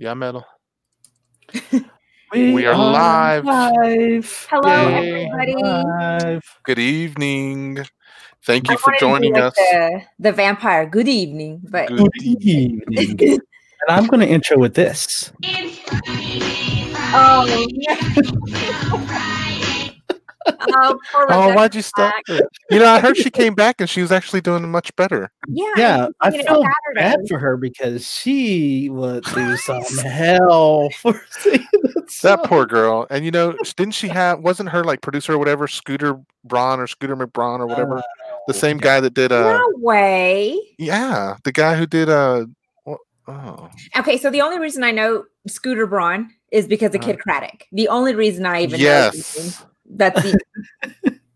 Yeah, metal. We are live. Hello, Yay. everybody. Live. Good evening. Thank you I for wanted to be joining like us. the vampire. Good evening, but Good Good evening. And I'm going to intro with this. oh, poor Oh, Rebecca's why'd you stop back. her? You know, I heard she came back and she was actually doing much better. Yeah, and I she's feel singing it bad Saturday. for her because she went through some hell for singing that That song. poor girl. And you know, didn't she have? Wasn't her like producer or whatever, Scooter Braun or Scooter McBraun or whatever, the same guy that did No way. yeah, the guy who did Okay, so the only reason I know Scooter Braun is because of Kid Craddock. The only reason I even know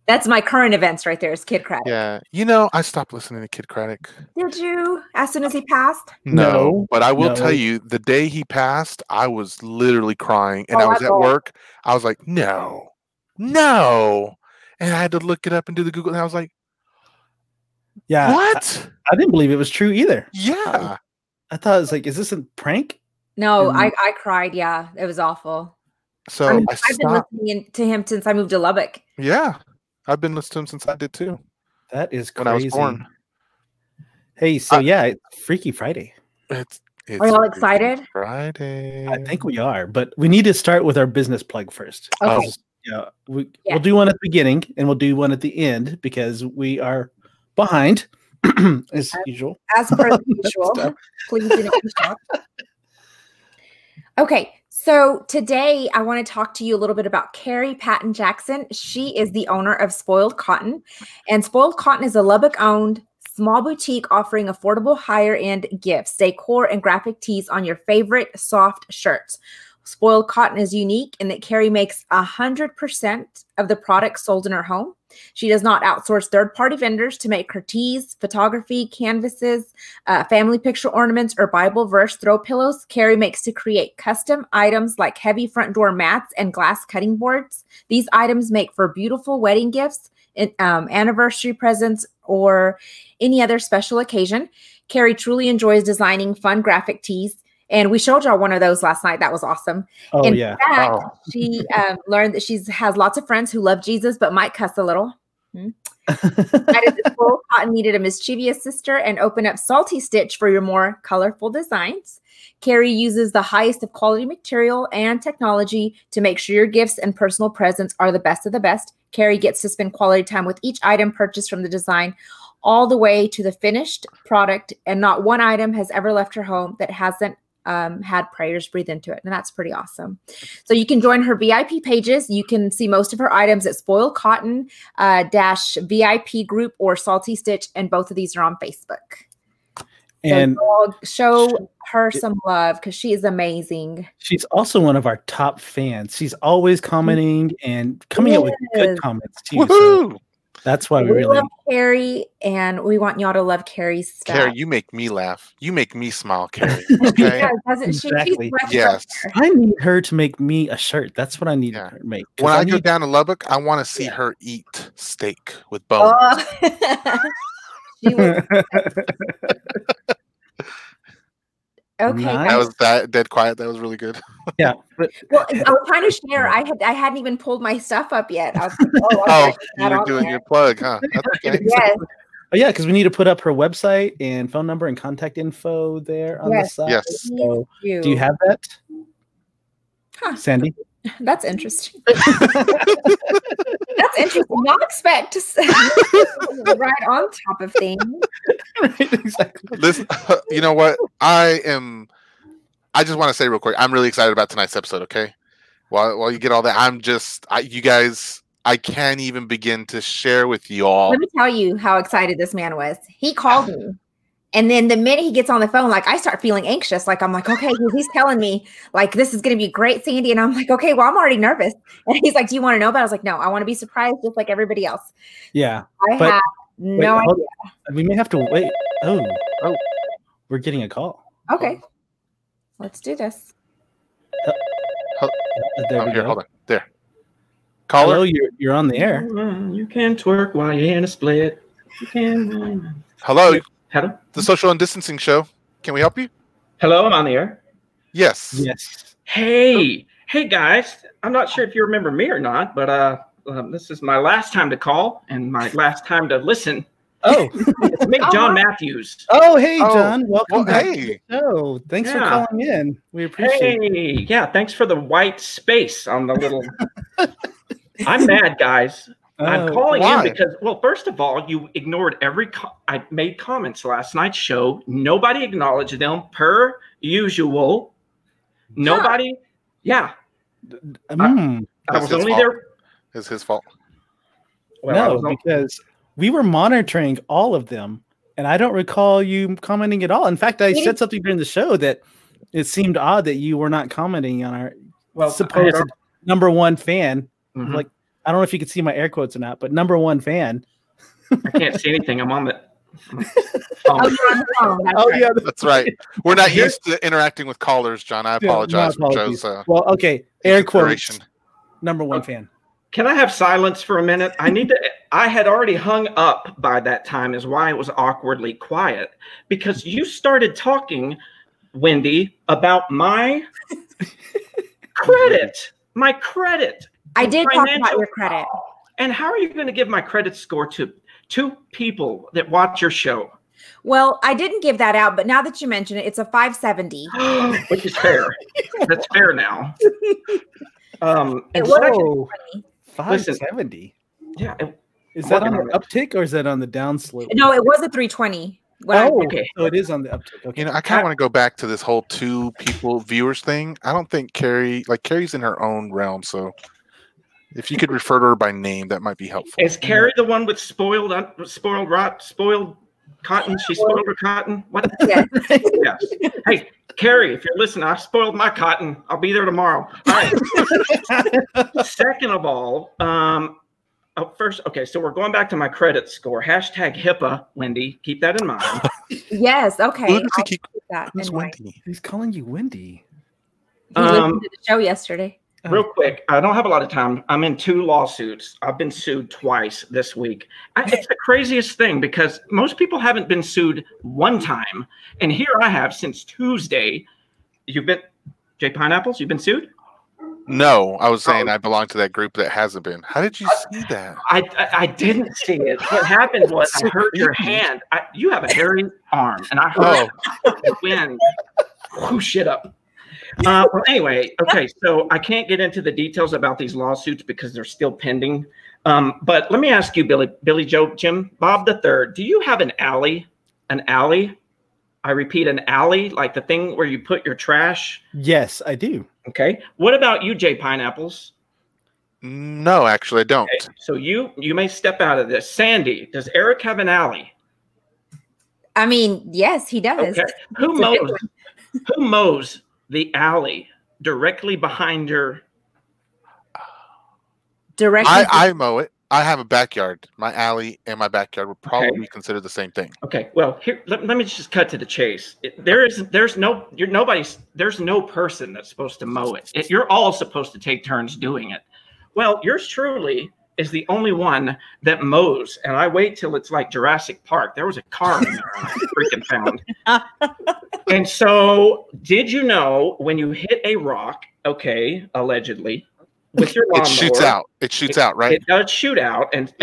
that's my current events right there is Kid Craddock. Yeah, you know, I stopped listening to Kid Craddock. Did you? As soon as he passed? No, but I will no. tell you, the day he passed, I was literally crying, and Oh, I was I at bet. work. I was like, no, and I had to look it up and do the Google, and I was like, Yeah, what? I didn't believe it was true either. Yeah. I thought it was like, is this a prank? No, And- I cried. Yeah, it was awful. So I've I been stopped. listening to him since I moved to Lubbock. Yeah, I've been listening to him since I did too. That is When I was crazy. born. Hey, so yeah, it's Freaky Friday. It's Are y'all Freaky excited? Friday. I think we are, but we need to start with our business plug first. Okay. Oh. Yeah, Yeah. we'll do one at the beginning and we'll do one at the end because we are behind as usual. As per the usual, Stuff. please do not be shocked. Okay, so today I want to talk to you a little bit about Carrie Patton Jackson. She is the owner of Spoiled Cotton, and Spoiled Cotton is a Lubbock-owned small boutique offering affordable higher-end gifts, decor, and graphic tees on your favorite soft shirts. Spoiled Cotton is unique in that Carrie makes 100% of the products sold in her home. She does not outsource third-party vendors to make her tees, photography, canvases, family picture ornaments, or Bible verse throw pillows. Carrie makes to create custom items like heavy front door mats and glass cutting boards. These items make for beautiful wedding gifts, anniversary presents, or any other special occasion. Carrie truly enjoys designing fun graphic tees. And we showed y'all one of those last night. That was awesome. Oh, In yeah. fact, she learned that she has lots of friends who love Jesus but might cuss a little. Decided that Spoiled Cotton needed a mischievous sister and opened up Salty Stitch for your more colorful designs. Carrie uses the highest of quality material and technology to make sure your gifts and personal presents are the best of the best. Carrie gets to spend quality time with each item purchased from the design all the way to the finished product, and not one item has ever left her home that hasn't had prayers breathed into it. And that's pretty awesome. So you can join her VIP pages. You can see most of her items at Spoiled Cotton -VIP group or Salty Stitch. And both of these are on Facebook. And so y'all show her some love because she is amazing. she's also one of our top fans. She's always commenting and coming up with good Yes. comments too. So Woohoo! that's why we We really love Carrie, and we want y'all to love Carrie's stuff. Carrie, you make me laugh. You make me smile, Carrie. She Okay. does, doesn't she? Exactly. She's much Yes. better. I need her to make me a shirt. That's what I need Yeah. her to make. 'Cause When I go need- down to Lubbock, I want to see her eat steak with bones. Oh. She was okay. Nice. That was that dead quiet. That was really good. yeah, but Well, I was trying to share. I hadn't even pulled my stuff up yet. I was like, Oh, I'll get you that were on doing there. your plug, huh? That's okay. Yes, oh, yeah, because we need to put up her website and phone number and contact info there on the Yes. side. Yes. So, you. do you have that, Huh. Sandy? That's interesting. That's interesting. Not expect to say right on top of things. Right, exactly. Listen, you know what? I just want to say real quick, I'm really excited about tonight's episode, okay? While you get all that, you guys, I can't even begin to share with you all. Let me tell you how excited this man was. He called me. And then the minute he gets on the phone, like I start feeling anxious. Like I'm like, okay, he's telling me like this is going to be great, Sandy. And I'm like, okay, well, I'm already nervous. And he's like, do you want to know? But I was like, no, I want to be surprised just like everybody else. Yeah. I But- have no hold- idea. We may have to wait. Oh, we're getting a call. Okay, let's do this. There Oh, we here, go. hold on. There. Caller? Hello, you're on the air. You can twerk while you're in a split. You can. Hello, Hello? the Social and Distancing Show. Can we help you? Hello, I'm on the air. Yes. Yes. Hey guys. I'm not sure if you remember me or not, but this is my last time to call and my last time to listen. Oh. It's me, John Matthews. Oh, hey, Oh, John. Welcome back hey. to the show. Thanks for Yeah. calling in. We appreciate it. Hey, yeah, thanks for the white space on the little. I'm mad, guys. I'm calling in why? because, well, first of all, you ignored I made comments last night's show. Nobody acknowledged them per usual. Nobody. Yeah. I was only there. It's his fault. Well, No, because we were monitoring all of them, and I don't recall you commenting at all. In fact, I said something during the show that it seemed odd that you were not commenting on our supposed number one fan. Mhm. Like, I don't know if you could see my air quotes or not, but number one fan. I can't see anything. I'm on the. Yeah, that's right. We're not used to interacting with callers, John. I apologize for Joe's. Well, okay, air quotes. Number one fan. Can I have silence for a minute? I had already hung up by that time, is why it was awkwardly quiet, because you started talking, Wendy, about my credit. My credit. I did talk about your credit. And how are you going to give my credit score to two people that watch your show? Well, I didn't give that out, but now that you mention it, it's a 570. Which is fair. That's fair now. It was 570. Yeah. Is that on the uptick or is that on the downslope? No, it was a 320. Okay. So it is on the uptick. Okay. You know, I kind of want to go back to this whole two people viewers thing. I don't think Carrie's in her own realm. So if you could refer to her by name, that might be helpful. Is Carrie the one with spoiled cotton? She spoiled her cotton? What? Yes. Yes. Hey, Carrie, if you're listening, I spoiled my cotton. I'll be there tomorrow. All right. Second of all, first, okay, so we're going back to my credit score. Hashtag HIPAA, Wendy. Keep that in mind. Yes. Okay. Who does he keep? Who's Wendy? He's calling you Wendy. He listened to the show yesterday. Real quick, I don't have a lot of time. I'm in 2 lawsuits. I've been sued twice this week. It's the craziest thing because most people haven't been sued one time. And here I have since Tuesday. You've been, Jay Pineapples, you've been sued? No, I was saying I belong to that group that hasn't been. How did you see that? I didn't see it. What happened was I heard your hand. You have a hairy arm, and I heard the wind whoosh it up. Well, anyway, okay, so I can't get into the details about these lawsuits because they're still pending. But let me ask you, Billy Joe, Jim, Bob the Third, do you have an alley? An alley? I repeat, an alley, like the thing where you put your trash? Yes, I do. Okay. What about you, Jay Pineapples? No, actually, I don't. Okay. So you may step out of this. Sandy, does Eric have an alley? I mean, yes, he does. Okay. Who mows the alley directly behind your? Directly. I mow it. I have a backyard. My alley and my backyard would probably be considered the same thing. Okay. Well, here let me just cut to the chase. There's no person that's supposed to mow it. You're all supposed to take turns doing it. Well, yours truly is the only one that mows, and I wait till it's like Jurassic Park. There was a car in there I freaking found. And so, did you know when you hit a rock, okay, allegedly, with your lawnmower, it shoots out, right? It does shoot out, and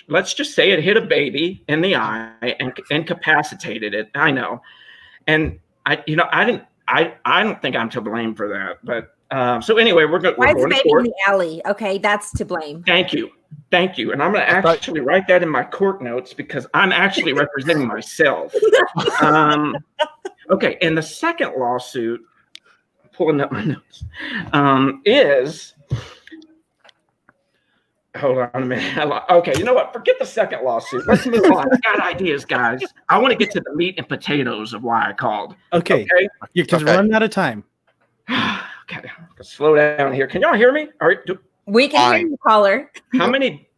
let's just say it hit a baby in the eye and incapacitated it. I know, and I don't think I'm to blame for that, but so anyway, we're going. Why is the baby in the alley? Okay, that's to blame. Thank you, and I'm going to actually write that in my court notes because I'm actually representing myself. Okay, and the second lawsuit, pulling up my notes, is. Hold on a minute. Okay, you know what? Forget the second lawsuit. Let's move on. I got ideas, guys. I want to get to the meat and potatoes of why I called. Okay. Because we're running out of time. Okay. Slow down here. Can y'all hear me? All right. We can hear you, caller. How many?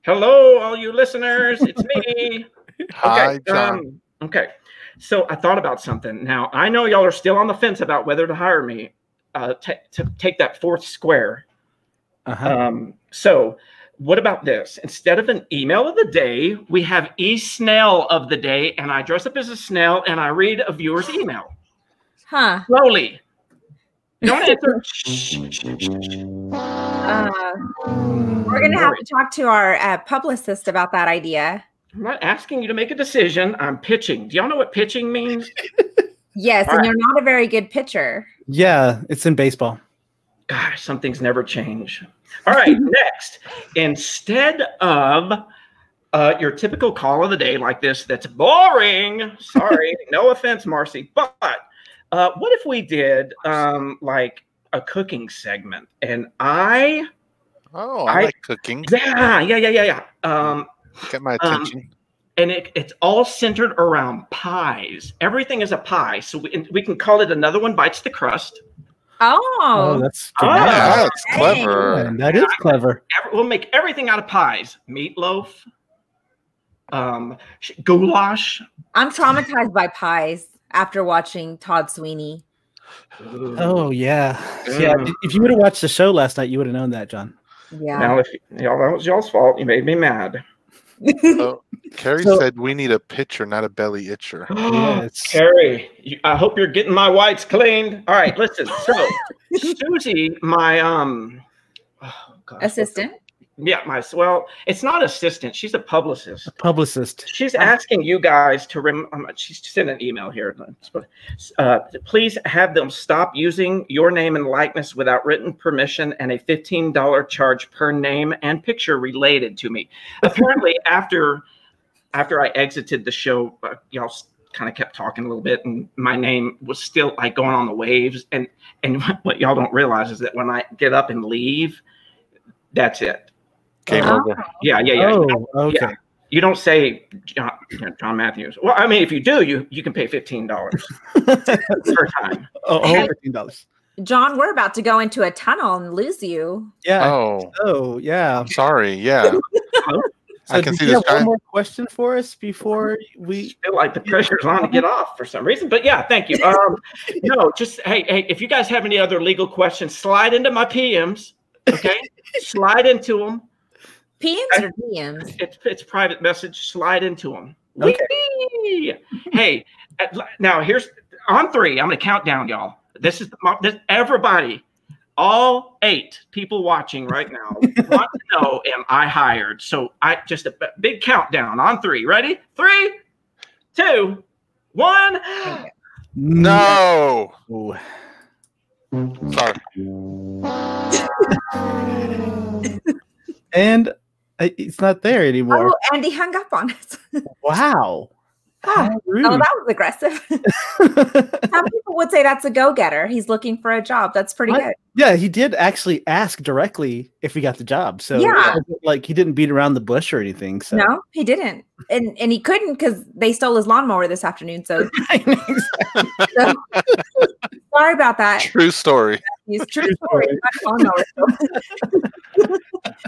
Hello, all you listeners. It's me. Hi, John. Okay. So I thought about something. Now, I know y'all are still on the fence about whether to hire me to take that fourth square. So what about this? Instead of an email of the day, we have e-snail of the day, and I dress up as a snail and I read a viewer's email. Huh. Slowly. Don't answer. We're going to have to talk to our publicist about that idea. I'm not asking you to make a decision. I'm pitching. Do y'all know what pitching means? Yes, All and right. you're not a very good pitcher. Yeah, it's in baseball. Gosh, some things never change. All right, next. Instead of your typical call of the day like this, that's boring. Sorry, no offense, Marcy. But what if we did like a cooking segment? And I like cooking. Yeah. Get my attention. And it's all centered around pies. Everything is a pie. So we can call it Another One Bites the Crust. Oh, that's good. Yeah, that's clever. Man, that is clever. We'll make everything out of pies. Meatloaf, goulash. I'm traumatized by pies after watching Todd Sweeney. Oh, yeah. Yeah. If you would have watched the show last night, you would have known that, John. Yeah. Now, that was y'all's fault. You made me mad. So, Carrie said we need a pitcher, not a belly itcher. Yes. Carrie, I hope you're getting my whites cleaned. All right, listen. So, Susie, my assistant. Well, it's not assistant. She's a publicist. She's asking you guys to she sent an email here. Please have them stop using your name and likeness without written permission and a $15 charge per name and picture related to me. Apparently, after I exited the show, y'all kind of kept talking a little bit, and my name was still like going on the waves. And what y'all don't realize is that when I get up and leave, that's it. Game over. Yeah. Oh, okay. Yeah. You don't say John Matthews. Well, I mean, if you do, you can pay $15 per time. $15. John, we're about to go into a tunnel and lose you. Yeah. Oh, yeah. I'm sorry. Yeah. So I can see you this have one more question for us before we feel like the pressure's on to get off for some reason. But yeah, thank you. No, just hey, if you guys have any other legal questions, slide into my PMs. Okay, slide into them. PMs or DMs? It's private message. Slide into them. Okay. Whee! Hey, now here's on 3. I'm gonna count down, y'all. This is everybody. All 8 people watching right now want to know, am I hired? So I just a big countdown on 3. Ready? 3, 2, 1. No. Ooh. Sorry. And it's not there anymore. Oh, and he hung up on us. Wow. Oh, that was aggressive. Some people would say that's a go-getter. He's looking for a job. That's pretty good. Yeah, he did actually ask directly if he got the job. So yeah, like he didn't beat around the bush or anything. So no, he didn't, and he couldn't because they stole his lawnmower this afternoon. So, sorry about that. True story. True story.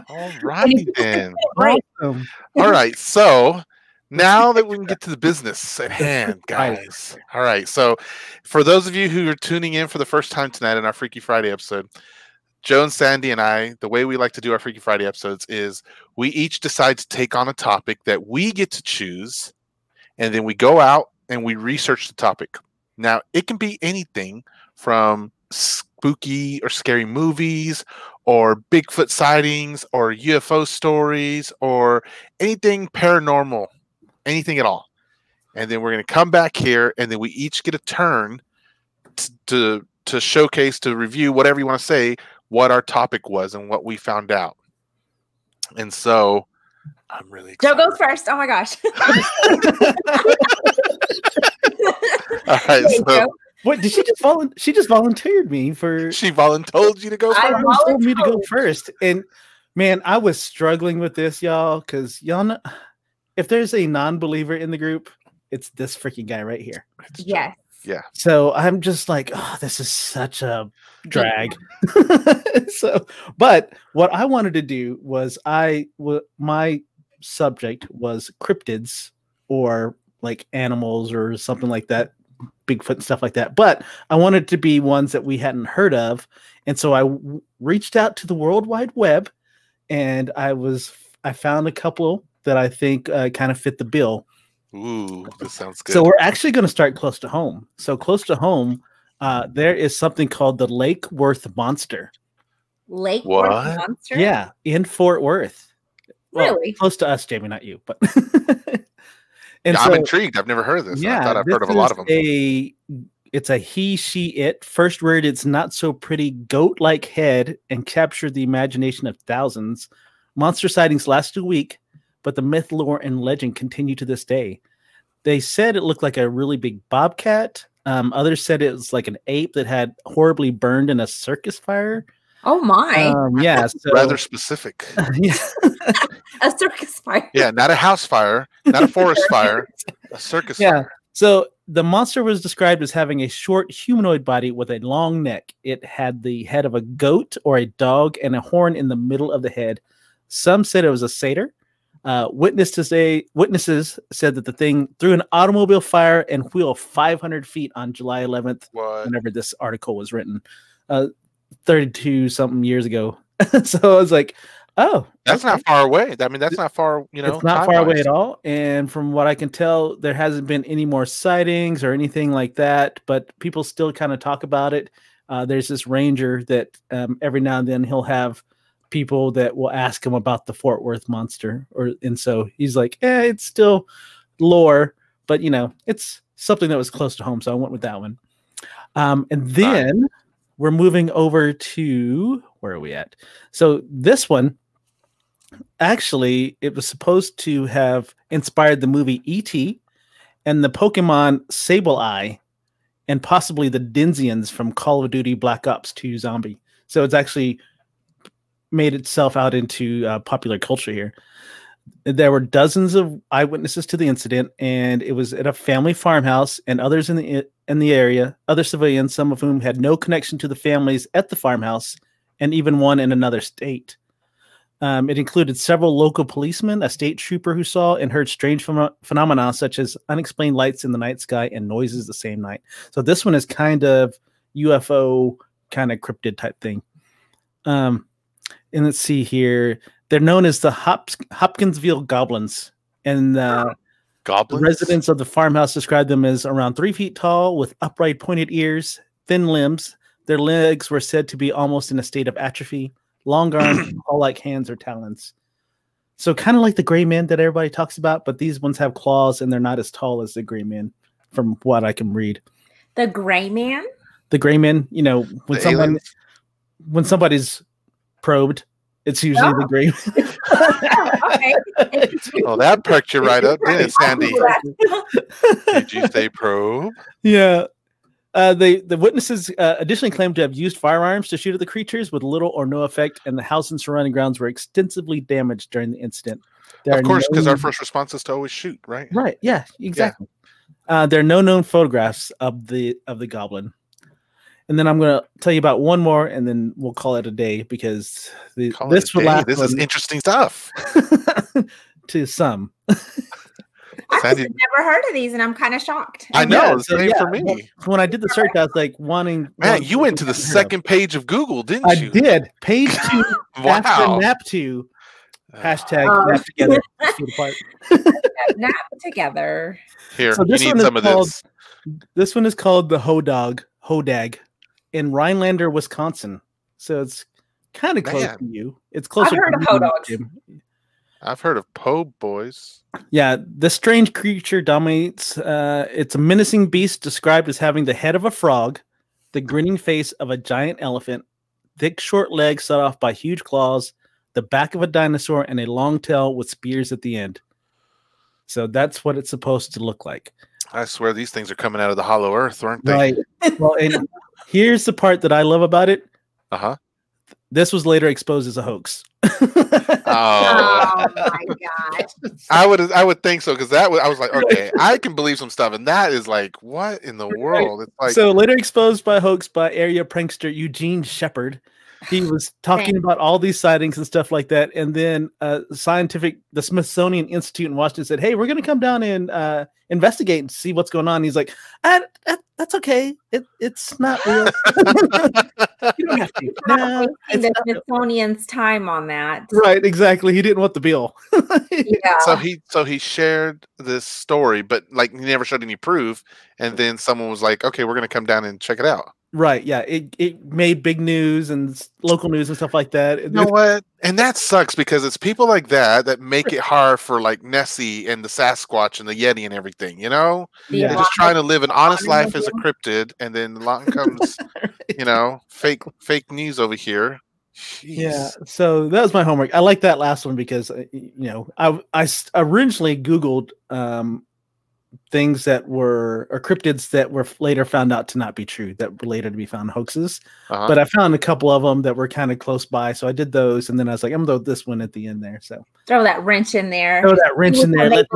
All right then. Awesome. All right, so. Now that we can get to the business at hand, guys. All right. So for those of you who are tuning in for the first time tonight in our Freaky Friday episode, Joe and Sandy and I, the way we like to do our Freaky Friday episodes is we each decide to take on a topic that we get to choose, and then we go out and we research the topic. Now, it can be anything from spooky or scary movies or Bigfoot sightings or UFO stories or anything paranormal. Anything at all. And then we're going to come back here, and then we each get a turn to showcase, to review, whatever you want to say, what our topic was and what we found out. And so I'm really excited. Joe goes first. Oh my gosh. All right. So what did she just She just volunteered me for. She volunteered you to go first. Told me to go first. And man, I was struggling with this, y'all, because y'all know. If there's a non-believer in the group, it's this freaking guy right here. Yes. Yeah. So I'm just like, oh, this is such a drag. But what I wanted to do was my subject was cryptids or like animals or something like that, Bigfoot and stuff like that. But I wanted to be ones that we hadn't heard of. And so I reached out to the World Wide Web, and I found a couple that I think kind of fit the bill. Ooh, this sounds good. So we're actually going to start close to home. So close to home, there is something called the Lake Worth Monster. Lake Worth Monster? Yeah, in Fort Worth. Well, Really? close to us, Jamie, not you, but And I'm intrigued. I've never heard of this. Yeah, I thought I've heard of a lot of them. It's a he, she, it. First reared its not so pretty goat-like head and captured the imagination of thousands. Monster sightings lasted a week, but the myth, lore, and legend continue to this day. They said it looked like a really big bobcat. Others said it was like an ape that had horribly burned in a circus fire. Oh my! Yeah, so, rather specific. Yeah. A circus fire. Yeah, not a house fire, not a forest fire, a circus fire. So the monster was described as having a short humanoid body with a long neck. It had the head of a goat or a dog and a horn in the middle of the head. Some said it was a satyr. Witnesses said that the thing threw an automobile fire and wheel 500 feet on July 11th, whenever this article was written, 32 something years ago. So I was like, oh, that's not far away. I mean, that's not far, it's not far away at all. And from what I can tell, there hasn't been any more sightings or anything like that, but people still kind of talk about it. There's this ranger that every now and then he'll have people that will ask him about the Fort Worth monster, and so he's like, it's still lore, but it's something that was close to home, so I went with that one. And then we're moving over to, where are we at? So this one, actually, it was supposed to have inspired the movie E.T. and the Pokemon Sableye, and possibly the Dinsians from Call of Duty Black Ops 2 Zombie. So it's actually made itself out into popular culture here. There were dozens of eyewitnesses to the incident, and it was at a family farmhouse, and others in the area, other civilians, some of whom had no connection to the families at the farmhouse, and even one in another state. It included several local policemen, a state trooper who saw and heard strange phenomena such as unexplained lights in the night sky and noises the same night. So this one is kind of UFO, kind of cryptid type thing. And let's see here. They're known as the Hopkinsville Goblins. And the residents of the farmhouse described them as around 3 feet tall with upright pointed ears, thin limbs. Their legs were said to be almost in a state of atrophy, long arms, claw-like hands or talons. So kind of like the gray men that everybody talks about, but these ones have claws and they're not as tall as the gray men from what I can read. The gray man? The gray men, when somebody's probed, it's usually the gray. Okay. Oh, that perked you right up, didn't it, Sandy? Did you say probe? Yeah. The witnesses additionally claimed to have used firearms to shoot at the creatures with little or no effect, and the house and surrounding grounds were extensively damaged during the incident. Of course, because our first response is to always shoot, right? Right. Yeah. Exactly. Yeah. There are no known photographs of the goblin. And then I'm going to tell you about one more, and then we'll call it a day because this is interesting stuff. To some. I've never heard of these, and I'm kind of shocked. I know. Same for me. When I did the search, I was like wanting. Man, you went to the second page of Google, didn't you? I did. Page 2. Wow. After nap 2. Hashtag nap together. Nap together. Here, so you need some of this. This one is called the Ho Dog Hodag in Rhinelander, Wisconsin. So it's kind of close to you. It's closer. I've heard of Ho Dogs. I've heard of Po Boys. Yeah, the strange creature dominates. It's a menacing beast described as having the head of a frog, the grinning face of a giant elephant, thick, short legs set off by huge claws, the back of a dinosaur, and a long tail with spears at the end. So that's what it's supposed to look like. I swear these things are coming out of the hollow earth, aren't they? Right. Well, and here's the part that I love about it. Uh-huh. This was later exposed as a hoax. Oh my gosh! I would think so, because I was like, okay, I can believe some stuff, and that is like, what in the world? It's like, so later exposed by hoax by area prankster Eugene Shepard. He was talking about all these sightings and stuff like that, and then the Smithsonian Institute in Washington said, "Hey, we're going to come down and investigate and see what's going on." He's like, "That's okay. It's not real. You don't have to." No, the Smithsonian's time on that, right? Exactly. He didn't want the bill. Yeah. So he shared this story, but like he never showed any proof, and then someone was like, "Okay, we're gonna come down and check it out." Right. Yeah. It made big news and local news and stuff like that. You know what? And that sucks because it's people like that make it hard for like Nessie and the Sasquatch and the Yeti and everything. You know, Yeah. They're just trying to live an honest life as a cryptid, and then along comes, you know, fake news over here. Jeez. Yeah. So that was my homework. I like that last one because you know I originally Googled things that were or cryptids that were later found out to not be true, that were later to be found hoaxes. But I found a couple of them that were kind of close by, so I did those, and then I was like, I'm gonna throw this one at the end there. So throw that wrench in there. Throw that wrench in there. Let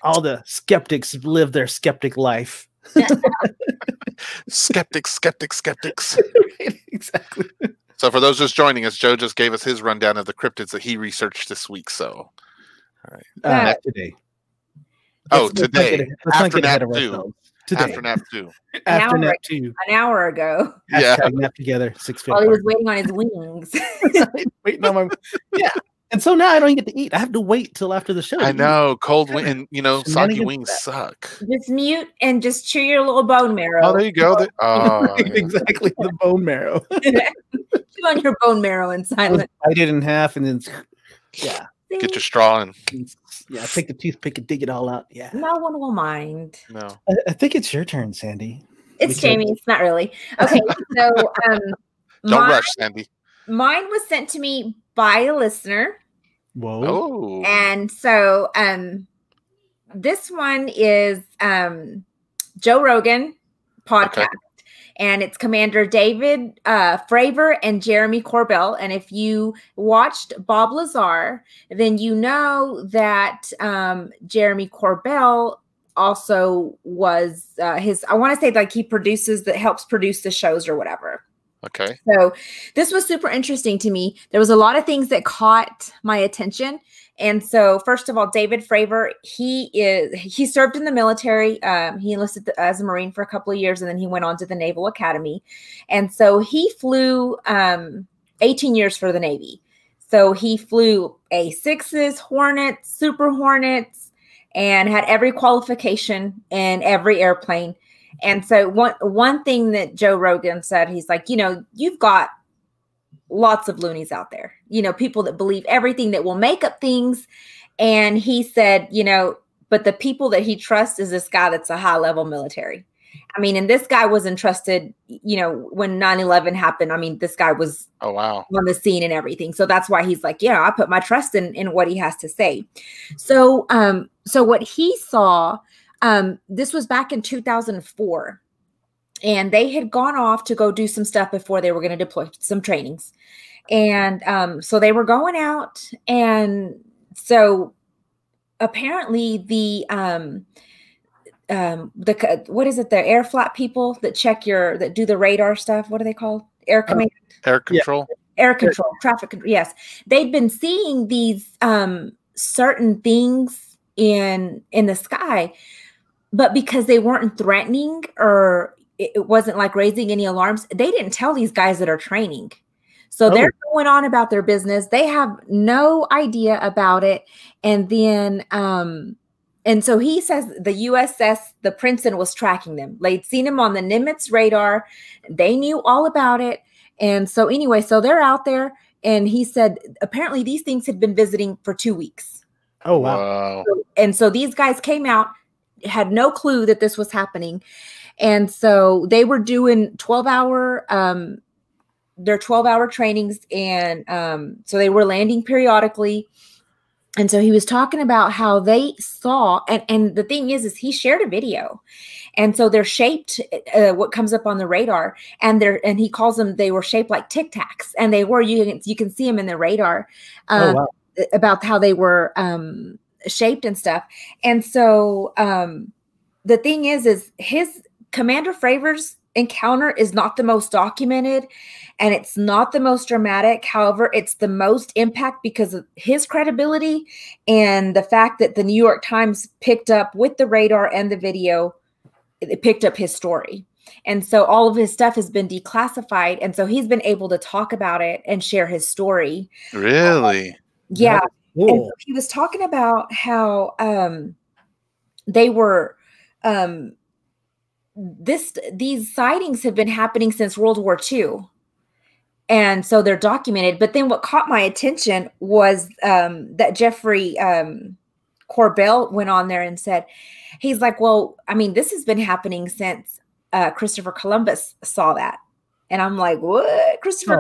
all the skeptics live their skeptic life. Skeptics. Exactly. So for those just joining us, Joe just gave us his rundown of the cryptids that he researched this week. So, all right, today. Oh, today. After nap 2. Today. After nap 2. After nap 2. An hour ago. Yeah. Nap together. 6 feet. While he was waiting on his wings. Waiting on my. Yeah. And so now I don't get to eat. I have to wait till after the show. I know. Cold wing and, you know, soggy wings suck. Just mute and just chew your little bone marrow. Oh, there you go. Exactly. The bone marrow. Chew on your bone marrow in silence. Bite it in half and then, yeah. Get your straw and take the toothpick and dig it all out. Yeah. No one will mind. No. I think it's your turn, Sandy. It's Jamie. It's not really. Okay. So don't rush, Sandy. Mine was sent to me by a listener. Whoa. Oh. And so this one is Joe Rogan podcast. Okay. And it's Commander David Fravor and Jeremy Corbell. And if you watched Bob Lazar, then you know that Jeremy Corbell also was I want to say like he helps produce the shows or whatever. Okay. So this was super interesting to me. There was a lot of things that caught my attention. And so first of all, David Fravor, he served in the military. He enlisted as a Marine for a couple of years, and then he went on to the Naval Academy. And so he flew 18 years for the Navy. So he flew A6s, Hornets, Super Hornets, and had every qualification in every airplane. And so one thing that Joe Rogan said, he's like, you know, you've got lots of loonies out there, you know, people that believe everything, that will make up things. And he said, you know, but the people that he trusts is this guy that's a high level military. I mean, and this guy was entrusted, you know, when 9/11 happened. I mean, this guy was on the scene and everything. So that's why he's like, yeah, I put my trust in what he has to say. So, so what he saw, this was back in 2004. And they had gone off to go do some stuff before they were going to deploy some trainings. And so they were going out. And so apparently what is it? The air flat people that that do the radar stuff. What are they called? Air command? Air control. Yeah. Air control, traffic control. Yes. They'd been seeing these certain things in the sky, but because they weren't threatening or it wasn't like raising any alarms, they didn't tell these guys that are training. So they're going on about their business. They have no idea about it. And then, and so he says the USS, the Princeton, was tracking them. They'd seen him on the Nimitz radar. They knew all about it. And so anyway, so they're out there. And he said, apparently these things had been visiting for 2 weeks. Oh, wow. And so these guys came out, had no clue that this was happening. And so they were doing 12-hour, their 12-hour trainings. And so they were landing periodically. And so he was talking about how they saw, and the thing is he shared a video. And so they're shaped, what comes up on the radar, and he calls them, they were shaped like Tic Tacs, and they were, you can see them in the radar, about how they were shaped and stuff. And so the thing is his Commander Fravor's encounter is not the most documented and it's not the most dramatic. However, it's the most impact because of his credibility and the fact that the New York Times picked up with the radar and the video, it picked up his story. And so all of his stuff has been declassified. And so he's been able to talk about it and share his story. Really? Yeah. Cool. And so he was talking about how they were these sightings have been happening since World War II. And so they're documented. But then what caught my attention was that Jeffrey Corbell went on there and said, he's like, well, I mean, this has been happening since Christopher Columbus saw that. And I'm like, what? Christopher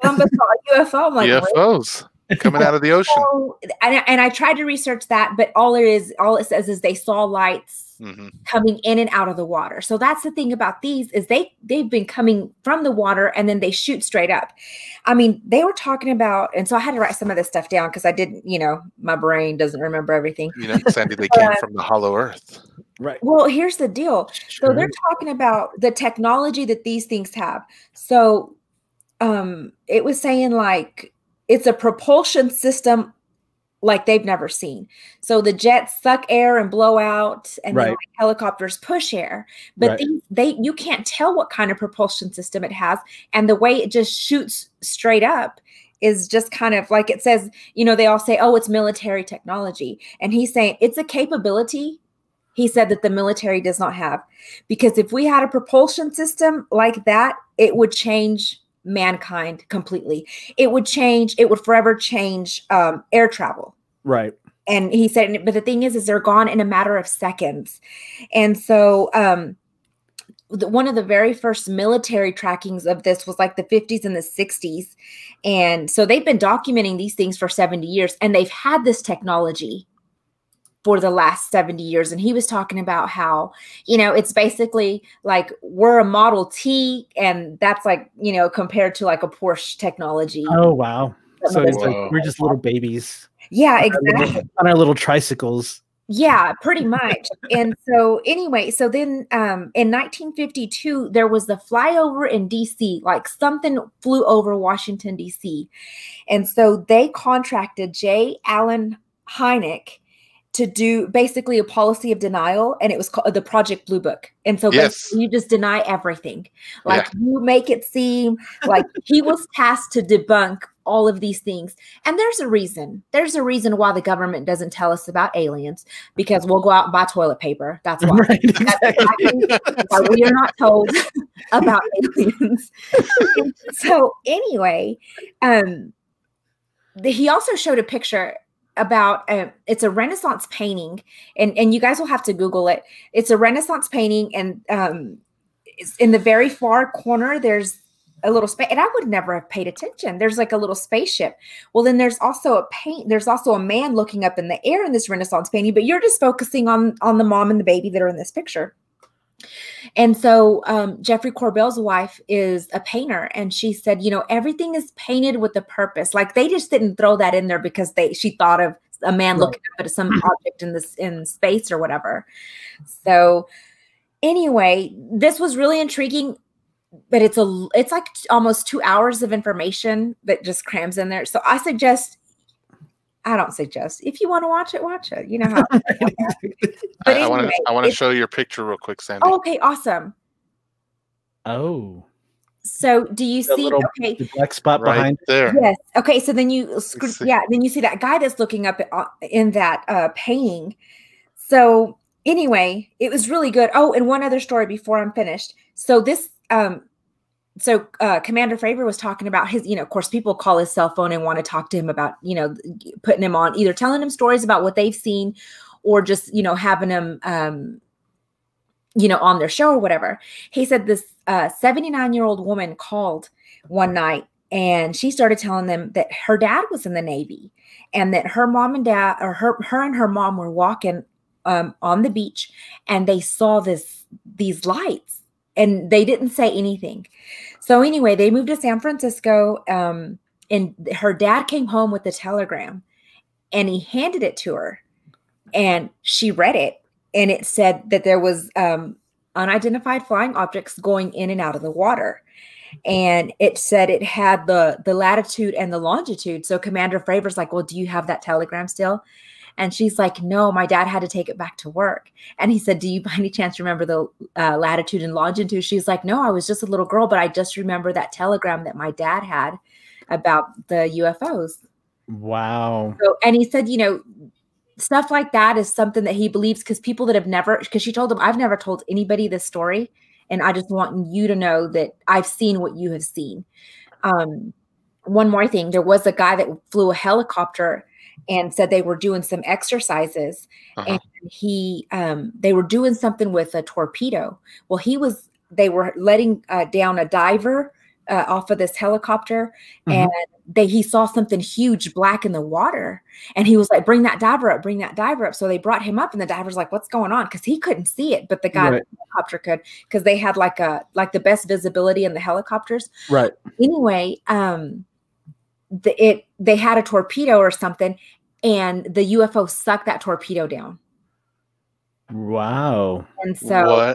Columbus saw a UFO? I'm like, UFOs coming out of the ocean. So, and I tried to research that, but all it says is they saw lights coming in and out of the water. So that's the thing about these is they've been coming from the water and then they shoot straight up. I mean, they were talking about, and so I had to write some of this stuff down because I didn't, my brain doesn't remember everything. Sandy, they came from the hollow earth. Right. Well, here's the deal. Sure. So they're talking about the technology that these things have. So it was saying like it's a propulsion system like they've never seen. So the jets suck air and blow out, and then like helicopters push air. But you can't tell what kind of propulsion system it has, and the way it just shoots straight up is just kind of like it says. They all say, "Oh, it's military technology," and he's saying it's a capability. He said that the military does not have, because if we had a propulsion system like that, it would change mankind completely. It would forever change air travel. Right. And he said, but the thing is they're gone in a matter of seconds. And so one of the very first military trackings of this was like the 50s and the 60s. And so they've been documenting these things for 70 years, and they've had this technology for the last 70 years. And he was talking about how, it's basically like we're a Model T, and that's like, compared to like a Porsche technology. Oh, wow. So it's like we're just little babies. Yeah, exactly. On our little tricycles. Yeah, pretty much. And so anyway, so then in 1952, there was the flyover in DC, like something flew over Washington, DC. And so they contracted J. Allen Hynek to do basically a policy of denial, and it was called the Project Blue Book. And so basically you just deny everything. Like you make it seem like he was tasked to debunk all of these things. And there's a reason. There's a reason why the government doesn't tell us about aliens, because we'll go out and buy toilet paper. That's why. Right, exactly. Why we are not told about aliens. So anyway, he also showed a picture about it's a Renaissance painting, and you guys will have to Google it. It's a Renaissance painting, and it's in the very far corner there's a little space, and I would never have paid attention. There's like a little spaceship. Well, then there's also a man looking up in the air in this Renaissance painting, but you're just focusing on the mom and the baby that are in this picture. And so Jeffrey Corbell's wife is a painter, and she said, everything is painted with a purpose. Like they just didn't throw that in there because she thought of a man looking up at some object in space or whatever. So anyway, this was really intriguing, but it's like almost 2 hours of information that just crams in there. So I don't suggest. If you want to watch it, watch it. You know how. But anyway, I want to show your picture real quick, Sandy. Oh, okay, awesome. Oh. So do you see? The black spot behind there. Yes. Okay. So then you then you see that guy that's looking up in that painting. So anyway, it was really good. Oh, and one other story before I'm finished. So this. So Commander Fravor was talking about his, of course, people call his cell phone and want to talk to him about, putting him on, either telling him stories about what they've seen or just, having him, on their show or whatever. He said this 79-year-old woman called one night, and she started telling them that her dad was in the Navy, and that her mom and dad, or her and her mom were walking on the beach, and they saw these lights. And they didn't say anything. So anyway, they moved to San Francisco, and her dad came home with the telegram, and he handed it to her, and she read it, and it said that there was unidentified flying objects going in and out of the water. And it said it had the latitude and the longitude. So Commander Fravor's like, well, do you have that telegram still? And she's like, no, my dad had to take it back to work. And he said, do you by any chance remember the latitude and longitude? She's like, no, I was just a little girl, but I just remember that telegram that my dad had about the UFOs. Wow. So, and he said, stuff like that is something that he believes, because people that have never, because she told him, I've never told anybody this story, and I just want you to know that I've seen what you have seen. One more thing, there was a guy that flew a helicopter and said they were doing some exercises, and they were doing something with a torpedo. Well, they were letting down a diver off of this helicopter, and he saw something huge black in the water, and he was like, bring that diver up. So they brought him up, and the diver's like, what's going on? Because he couldn't see it, but the guy in the helicopter could, because they had like the best visibility in the helicopters. Right. Anyway, they had a torpedo or something, and the UFO sucked that torpedo down. Wow. And so,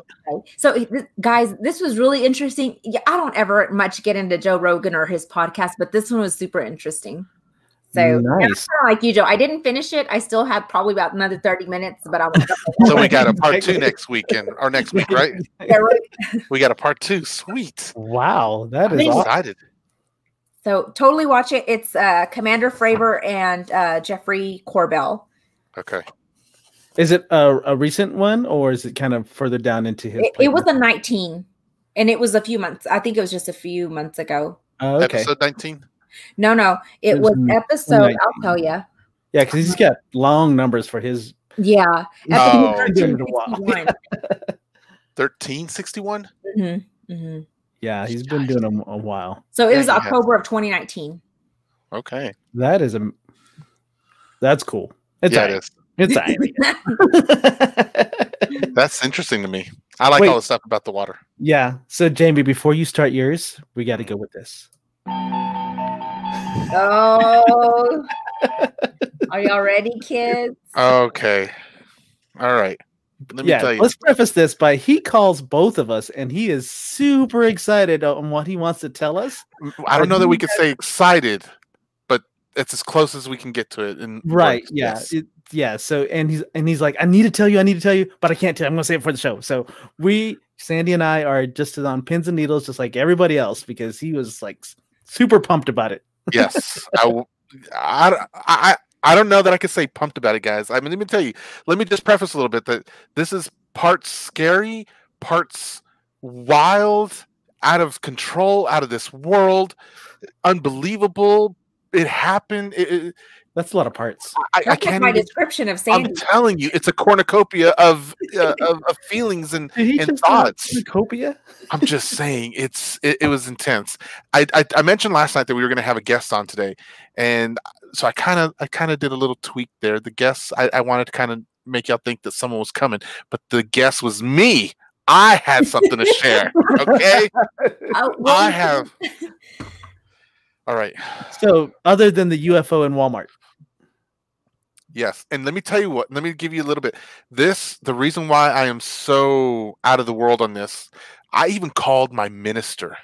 guys, this was really interesting. Yeah, I don't ever much get into Joe Rogan or his podcast, but this one was super interesting. So nice. Like you, Joe, I didn't finish it. I still have probably about another 30 minutes, but I'm so we got a part 2 next weekend or next week, right? Yeah, right. We got a part 2. Sweet. Wow. That is awesome. Excited. So totally watch it. It's Commander Fravor and Jeffrey Corbell. Okay. Is it a recent one, or is it kind of further down into his? It was a 19, and it was a few months. I think it was just a few months ago. Oh, okay. Episode 19? No. It was episode, 19. I'll tell you. Yeah, because he's got long numbers for his. Yeah. Oh. 1361. Yeah, he's been doing them a while. So it was October of 2019. Okay. That's cool. It is. It's That's interesting to me. I like all the stuff about the water. Yeah. So Jamie, before you start yours, we got to go with this. Oh, are y'all ready, kids? Okay. All right. Let me tell you. Let's preface this by he calls both of us, and he is super excited on what he wants to tell us. I don't know that we could say excited, but it's as close as we can get to it. Right. Yeah. Yes. So and he's like, I need to tell you, but I can't tell you. I'm gonna say it for the show. So Sandy and I are just on pins and needles, just like everybody else, because he was like super pumped about it. Yes. I don't know that I could say pumped about it, guys. I mean, let me tell you. Let me just preface a little bit that this is parts scary, parts wild, out of control, out of this world, unbelievable. It happened. That's a lot of parts. I can't. My description of Sandy. I'm telling you, it's a cornucopia of feelings and thoughts. Cornucopia? I'm just saying, it was intense. I mentioned last night that we were going to have a guest on today, and so I kind of did a little tweak there. The guests, I wanted to kind of make y'all think that someone was coming, but the guest was me. I had something to share. Okay, I have. All right. So, other than the UFO in Walmart. Yes. And let me tell you what, let me give you a little bit. The reason why I am so out of the world on this, I even called my minister.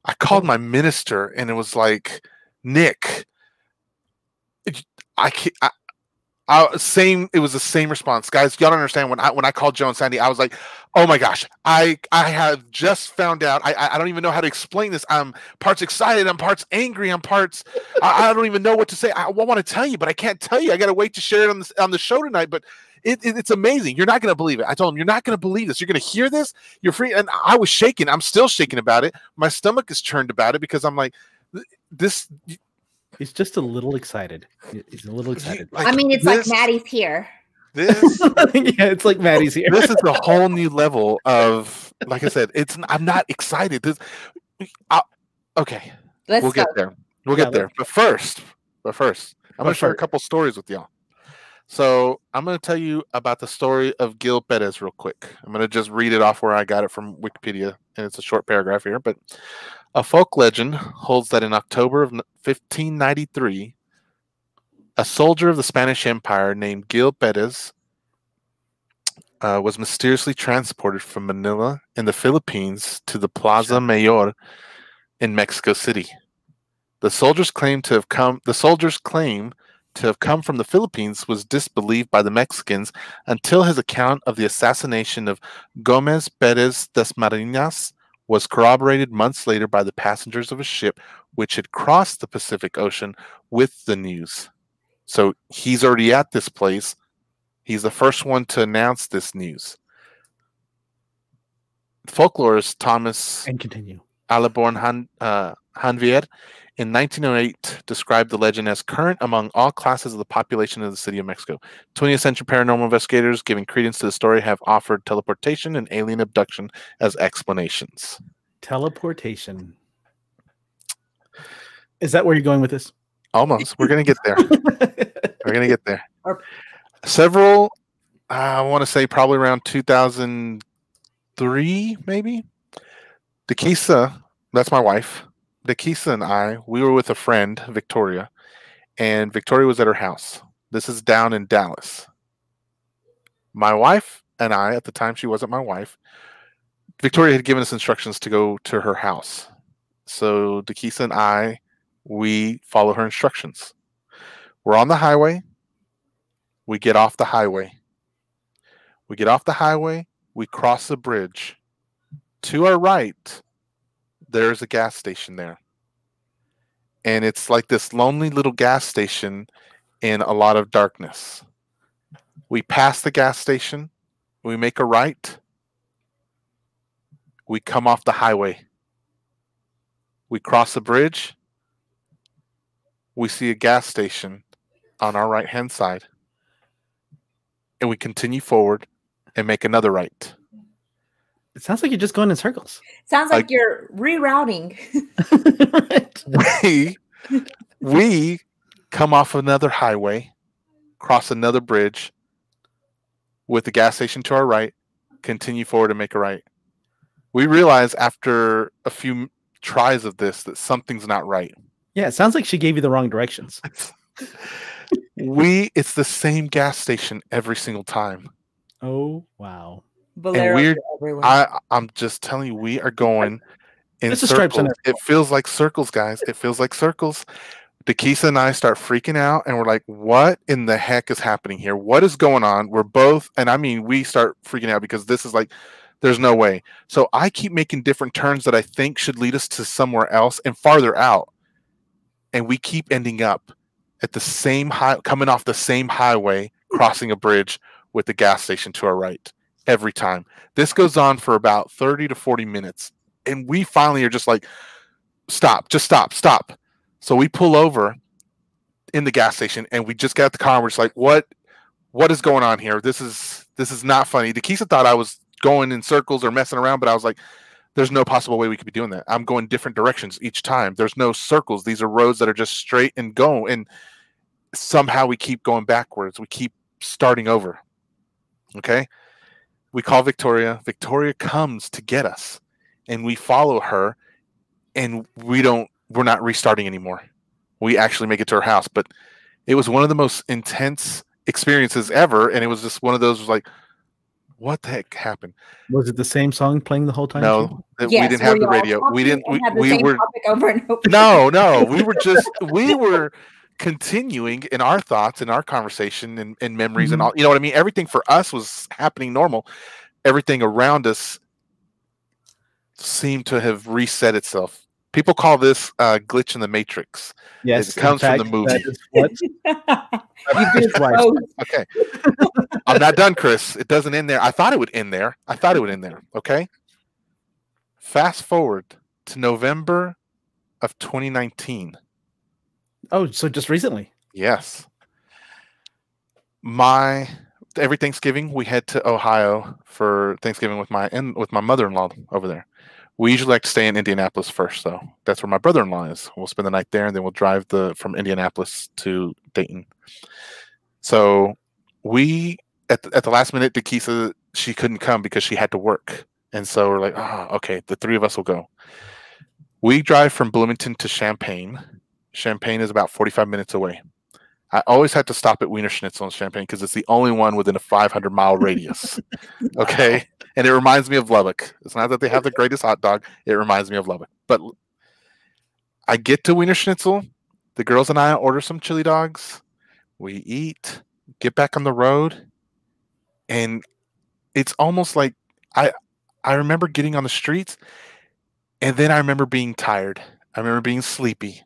I called my minister, and it was like, Nick, it was the same response. Guys, y'all don't understand. When I called Joe and Sandy, I was like, oh my gosh, I have just found out. I don't even know how to explain this. I'm parts excited, I'm parts angry, I'm parts I don't even know what to say. I want to tell you, but I can't tell you. I gotta wait to share it on the show tonight. But it's amazing. You're not gonna believe it. I told him, you're not gonna believe this. You're gonna hear this, you're free. And I was shaking. I'm still shaking about it. My stomach is churned about it, because I'm like, this. He's just a little excited. He's a little excited. I mean, it's like Maddie's here. It's like Maddie's here. This is a whole new level of, like I said, I'm not excited. Okay. We'll get there. We'll get there. But first, I'm going to share a couple stories with y'all. So I'm going to tell you about the story of Gil Bettas real quick. I'm going to just read it off where I got it from Wikipedia, and it's a short paragraph here. But a folk legend holds that in October of 1593, a soldier of the Spanish Empire named Gil Bettas was mysteriously transported from Manila in the Philippines to the Plaza Mayor in Mexico City. The soldier's claim to have come from the Philippines was disbelieved by the Mexicans until his account of the assassination of Gomez Perez Dasmariñas was corroborated months later by the passengers of a ship which had crossed the Pacific Ocean with the news. So he's already at this place. He's the first one to announce this news. Folklorist Thomas And continue. Alaborn Hanvier in 1908 described the legend as current among all classes of the population of the city of Mexico. 20th century paranormal investigators giving credence to the story have offered teleportation and alien abduction as explanations. Teleportation. Is that where you're going with this? Almost. We're going to get there. We're going to get there. Several, I want to say probably around 2003, maybe. Dekisa, that's my wife. Dekisa and I, we were with a friend, Victoria, and Victoria was at her house. This is down in Dallas. My wife and I, at the time she wasn't my wife, Victoria had given us instructions to go to her house. So Dekisa and I, we follow her instructions. We're on the highway. We get off the highway. We get off the highway. We cross the bridge. To our right, there's a gas station there. And it's like this lonely little gas station in a lot of darkness. We pass the gas station. We make a right. We come off the highway. We cross the bridge. We see a gas station on our right-hand side. And we continue forward and make another right. It sounds like you're just going in circles. Sounds like you're rerouting. Right. We come off another highway, cross another bridge with the gas station to our right, continue forward and make a right. We realize after a few tries of this that something's not right. Yeah, it sounds like she gave you the wrong directions. It's the same gas station every single time. Oh, wow. And I'm just telling you, we are going in It's a circles. stripes on It feels like circles, guys. It feels like circles. Dekisa and I start freaking out, and we're like, what in the heck is happening here? What is going on? We're both, and I mean, we start freaking out because this is like, there's no way. So I keep making different turns that I think should lead us to somewhere else and farther out. And we keep ending up at the same coming off the same highway, crossing a bridge with the gas station to our right every time. This goes on for about 30 to 40 minutes. And we finally are just like, stop, just stop, stop. So we pull over in the gas station and we just got the car and we're just like, what is going on here? This is not funny. Dekisa thought I was going in circles or messing around, but I was like, there's no possible way we could be doing that. I'm going different directions each time. There's no circles. These are roads that are just straight and go. And somehow we keep going backwards. We keep starting over. Okay. We call Victoria. Victoria comes to get us and we follow her and we're not restarting anymore. We actually make it to her house, but it was one of the most intense experiences ever. And it was just one of those like, what the heck happened? Was it the same song playing the whole time? No, we didn't have the radio. We didn't. We were over and over. No. We were continuing in our thoughts, in our conversation, and memories, and all. You know what I mean? Everything for us was happening normal. Everything around us seemed to have reset itself. People call this glitch in the matrix. Yes, it comes from the movie. Okay. I'm not done, Chris. It doesn't end there. I thought it would end there. Okay. Fast forward to November of 2019. Oh, so just recently? Yes. Every Thanksgiving we head to Ohio for Thanksgiving with my mother-in-law over there. We usually like to stay in Indianapolis first, though. That's where my brother-in-law is. We'll spend the night there, and then we'll drive from Indianapolis to Dayton. So we at the last minute, Dekisa, she couldn't come because she had to work, and so we're like, okay, the three of us will go. We drive from Bloomington to Champaign. Champaign is about 45 minutes away. I always had to stop at Wiener Schnitzel in Champaign because it's the only one within a 500-mile radius. Okay. And it reminds me of Lubbock. It's not that they have the greatest hot dog. It reminds me of Lubbock. But I get to Wiener Schnitzel. The girls and I order some chili dogs. We eat, get back on the road. And it's almost like I remember getting on the streets. And then I remember being tired. I remember being sleepy.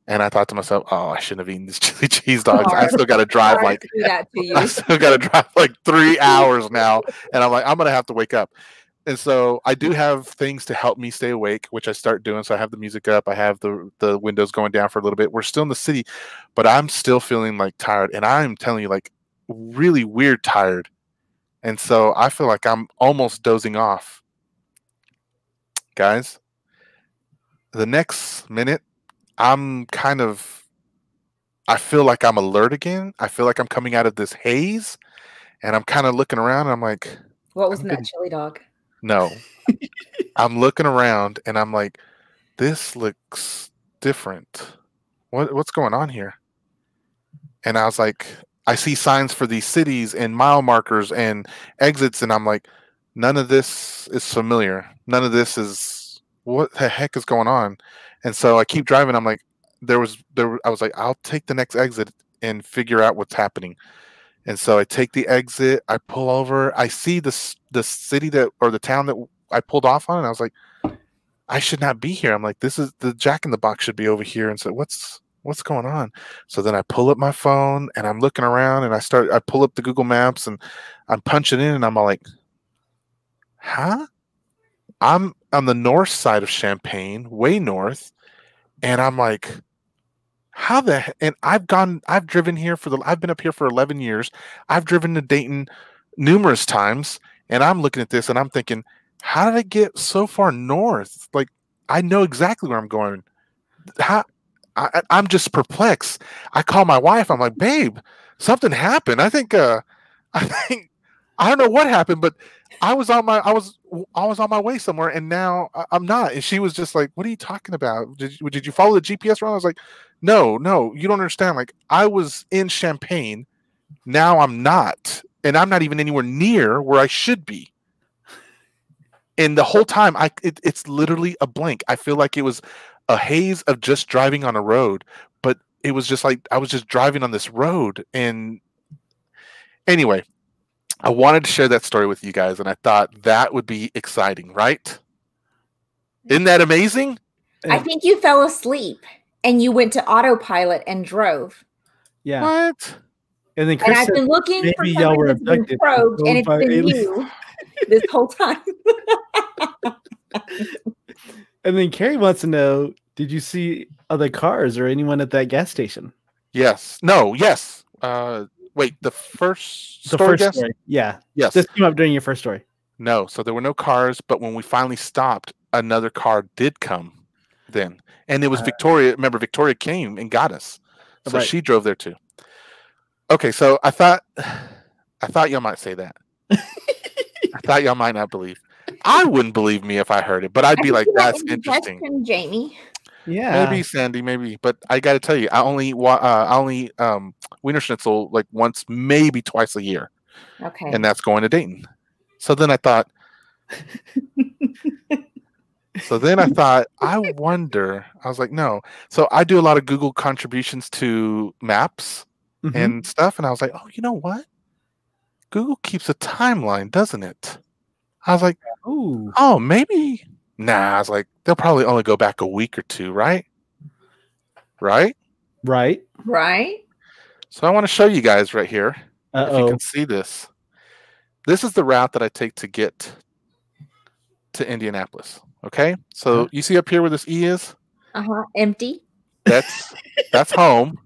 And I thought to myself, oh, I shouldn't have eaten these chili cheese dogs. I still got to drive like do that to you. I still got to drive like 3 hours now, and I'm like, I'm gonna have to wake up. And so I do have things to help me stay awake, which I start doing. So I have the music up, I have the windows going down for a little bit. We're still in the city, but I'm still feeling like tired, and I'm telling you, like really weird tired. And so I feel like I'm almost dozing off, guys. The next minute, I feel like I'm alert again. I feel like I'm coming out of this haze, and I'm kind of looking around. And I'm like, what was in that chili dog? No. I'm looking around, and I'm like, this looks different. What's going on here? And I was like, I see signs for these cities and mile markers and exits, and I'm like, none of this is familiar. None of this is, what the heck is going on? And so I keep driving. I'm like, I was like, I'll take the next exit and figure out what's happening. And so I take the exit, I pull over, I see the city or the town that I pulled off on, and I was like, I should not be here. I'm like, this is the Jack in the Box should be over here. And so what's going on? So then I pull up my phone, and I'm looking around, and I pull up the Google Maps, and I'm punching in, and I'm all like, huh? I'm on the north side of Champaign, way north, and I'm like, how the and I've driven here I've been up here for 11 years. I've driven to Dayton numerous times, and I'm looking at this and I'm thinking, how did I get so far north? Like, I know exactly where I'm going. I'm just perplexed. I call my wife. I'm like, babe, something happened. I think I don't know what happened, but I was on my way somewhere, and now I'm not. And she was just like, "What are you talking about? Did you follow the GPS around?" I was like, "No, you don't understand. Like, I was in Champaign, now I'm not, and I'm not even anywhere near where I should be." And the whole time, it's literally a blank. I feel like it was a haze of just driving on a road, but it was just like I was just driving on this road. And anyway, I wanted to share that story with you guys, and I thought that would be exciting, right? Isn't that amazing? I think you fell asleep and you went to autopilot and drove. Yeah. What? And then Chris I've been looking for something that's been probed, and it's been you this whole time. And then Carrie wants to know, did you see other cars or anyone at that gas station? Yes. No. Yes. Wait, the first story? Yeah. Yes. This came up during your first story. No. So there were no cars, but when we finally stopped, another car did come then. And it was Victoria. Remember, Victoria came and got us. So she drove there too. Okay, so I thought y'all might say that. I thought y'all might not believe. I wouldn't believe me if I heard it, but I'd be like, that's interesting. Jamie. Yeah. Maybe, Sandy, maybe. But I got to tell you, I only Wiener Schnitzel like once, maybe twice a year. Okay. And that's going to Dayton. So then I thought, I wonder, I was like, no. So I do a lot of Google contributions to maps and stuff. And I was like, oh, you know what? Google keeps a timeline, doesn't it? I was like, oh, maybe. Nah, I was like, they'll probably only go back a week or two, right? Right. So I want to show you guys right here. If you can see this. This is the route that I take to get to Indianapolis. Okay. So you see up here where this E is? Empty. That's home.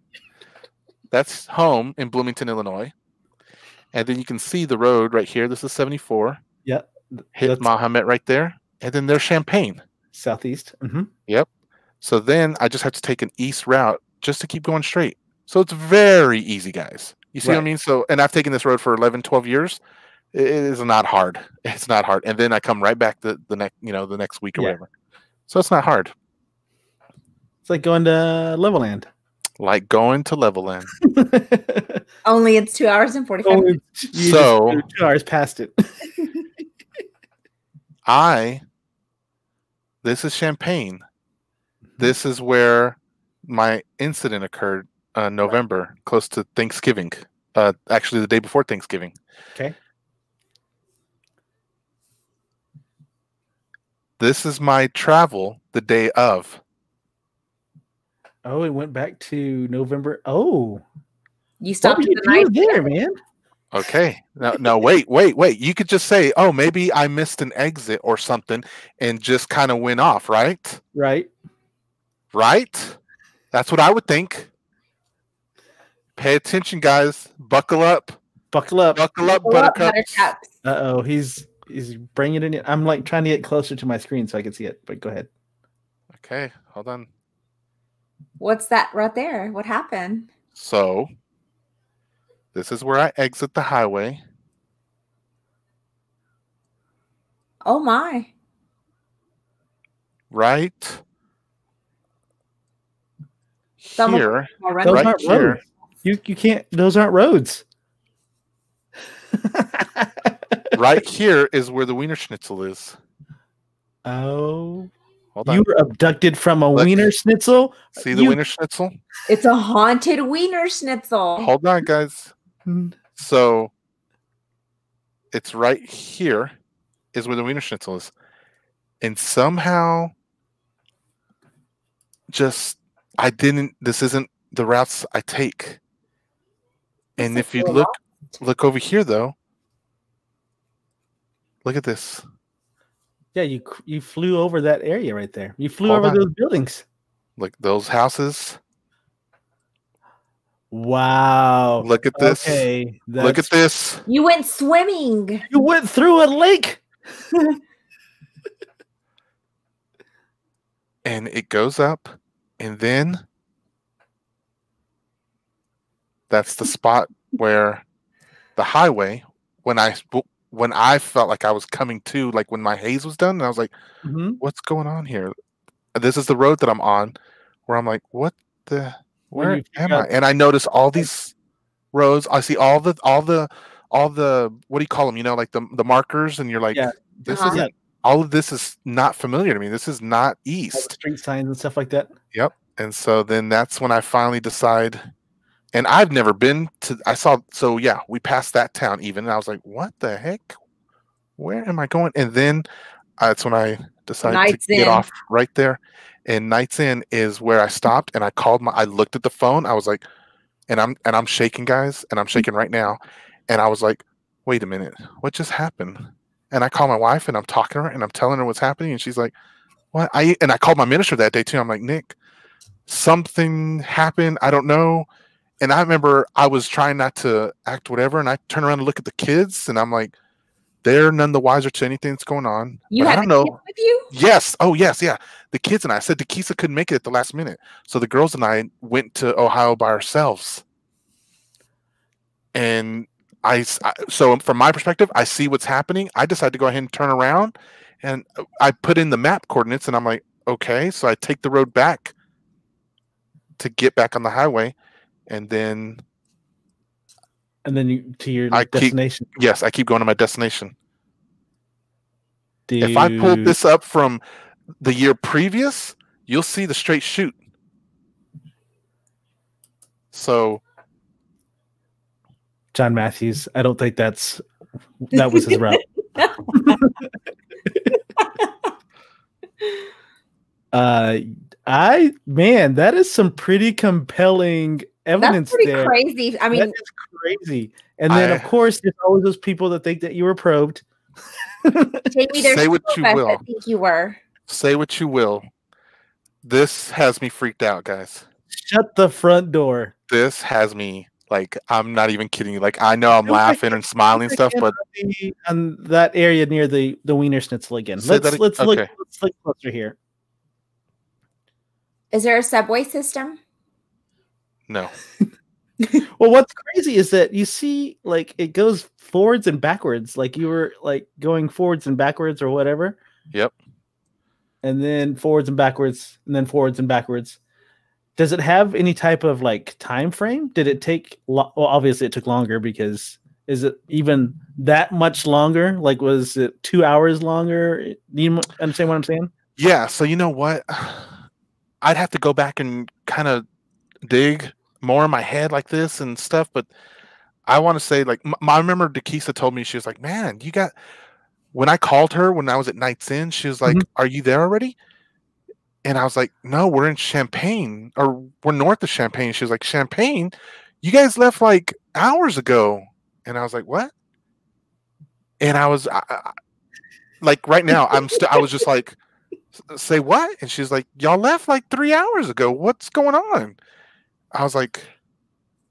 That's home in Bloomington, Illinois. And then you can see the road right here. This is 74. Yep. Hit Mahomet right there. And then there's Champaign. Southeast. Yep. So then I just have to take an east route just to keep going straight. So it's very easy, guys. You see what I mean? So, and I've taken this road for 11, 12 years. It is not hard. It's not hard. And then I come right back the next week or whatever. So it's not hard. It's like going to Levelland. Only it's 2 hours and 45 minutes. So 2 hours past it. This is Champaign. This is where my incident occurred November, close to Thanksgiving. Actually, the day before Thanksgiving. Okay. This is my travel the day of. Oh, it went back to November. Oh, You stopped what were at the you night doing there, man? Okay. Now, wait. You could just say, oh, maybe I missed an exit or something and just kind of went off, right? Right. Right? That's what I would think. Pay attention, guys. Buckle up. Buckle up. Buckle up, Buckle up, buttercups. buttercups. Uh-oh, he's bringing it in. I'm like trying to get closer to my screen so I can see it, but go ahead. Okay, hold on. What's that right there? What happened? So, this is where I exit the highway. Oh my. Right Some of here. Those Right aren't here. roads. You can't. Those aren't roads. Right here is where the Wiener Schnitzel is. Oh, Hold on. you were abducted from a Look. Wiener Schnitzel. See the Wiener Schnitzel? It's a haunted Wiener Schnitzel. Hold on, guys. So it's right here is where the Wiener Schnitzel is. And somehow this isn't the routes I take. And if you look over here though, look at this. Yeah, you flew over that area right there. You flew Hold over on. those buildings. Look, those houses. Wow. Look at this. Okay, Look at this. You went swimming. You went through a lake. And it goes up, and then that's the spot where the highway, when I felt like I was coming to, like when my haze was done, and I was like, what's going on here? This is the road that I'm on, where I'm like, where am I? And I notice all these roads. I see all the what do you call them? You know, like the markers, and you're like, this isn't. All of this is not familiar to me. This is not east. All the street signs and stuff like that. Yep. And so then that's when I finally decide. And I've never been to. We passed that town even, and I was like, what the heck? Where am I going? And then that's when I decided to get off right there. And Nights In is where I stopped, and I looked at the phone. I was like, and I'm shaking, guys, and I'm shaking right now. And I was like, wait a minute, what just happened? And I call my wife, and I'm talking to her, and I'm telling her what's happening, and she's like, what? I called my minister that day too. I'm like, Nick, something happened. I don't know. And I remember I was trying not to act whatever, and I turn around and look at the kids, and I'm like, they're none the wiser to anything that's going on. You had the kids with you? Yes. Oh, yes. Yeah. The kids and I said Takisa couldn't make it at the last minute. So the girls and I went to Ohio by ourselves. And so from my perspective, I see what's happening. I decided to go ahead and turn around, and I put in the map coordinates, and I'm like, okay. So I take the road back to get back on the highway, and then you to your destination. Yes, I keep going to my destination. Dude. If I pulled this up from the year previous, you'll see the straight shoot. So, John Matthews, I don't think that was his route. That is some pretty compelling evidence. That's pretty there. Crazy. I mean, that is crazy. And then, of course, there's always those people that think that you were probed. Say what you will. I think you were. Say what you will. This has me freaked out, guys. Shut the front door. This has me like, I'm not even kidding you. Like, I know I'm laughing and smiling and stuff, but on that area near the Wiener Schnitzel again. Let's look closer here. Is there a subway system? No. Well, what's crazy is that you see, like, it goes forwards and backwards, like you were like going forwards and backwards or whatever. Yep. And then forwards and backwards, and then forwards and backwards. Does it have any type of like time frame? Did it take? Well, obviously it took longer, because is it even that much longer? Like, was it 2 hours longer? Do you understand what I'm saying? Yeah. So you know what? I'd have to go back and kind of dig more in my head like this and stuff, but I want to say, like, I remember Takisa told me, she was like, man, when I called her when I was at Nights In, she was like, are you there already? And I was like, no, we're in Champaign, or we're north of Champaign. She was like, Champaign? You guys left like hours ago. And I was like, what? And I was like, right now, I was just like, say what? And she's like, y'all left like 3 hours ago. What's going on? I was like,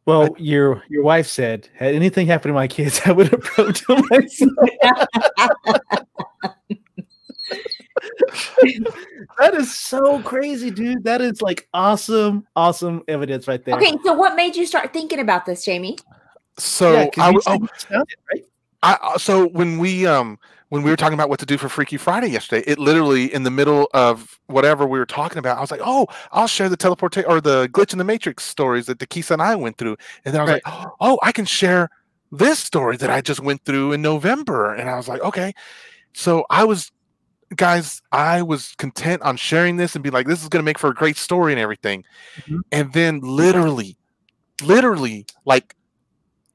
well, your wife said, had anything happened to my kids, I would approach them myself. That is so crazy, dude. That is like awesome evidence right there. Okay, so what made you start thinking about this, Jamie? So Yeah, I was right? so when we were talking about what to do for Freaky Friday yesterday, it literally in the middle of whatever we were talking about, I was like, oh, I'll share the teleportation or the glitch in the Matrix stories that Takisa and I went through. And then I was like, oh, I can share this story that I just went through in November. And I was like, okay. So I was content on sharing this and be like, this is going to make for a great story and everything. Mm-hmm. And then literally like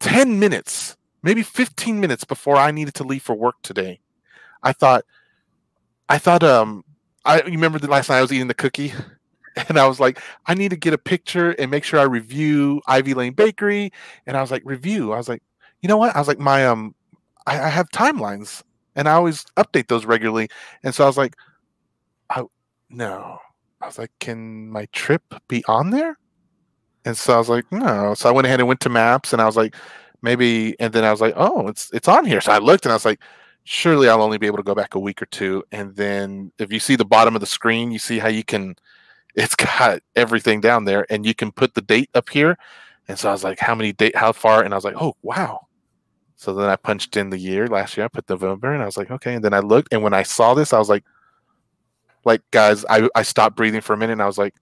10 minutes, maybe 15 minutes before I needed to leave for work today, I thought, you remember the last night I was eating the cookie and I was like, I need to get a picture and make sure I review Ivy Lane Bakery. And I was like, review. I was like, you know what? I was like, I have timelines and I always update those regularly. And so I was like, no. I was like, can my trip be on there? And so I was like, no. So I went ahead and went to Maps and I was like, maybe. And then I was like, oh, it's on here. So I looked and I was like, surely I'll only be able to go back a week or two. And then if you see the bottom of the screen, you see how it's got everything down there and you can put the date up here. And so I was like, how far? And I was like, oh, wow. So then I punched in the year last year. I put November and I was like, okay. And then I looked. And when I saw this, I was like guys, I stopped breathing for a minute and I was like,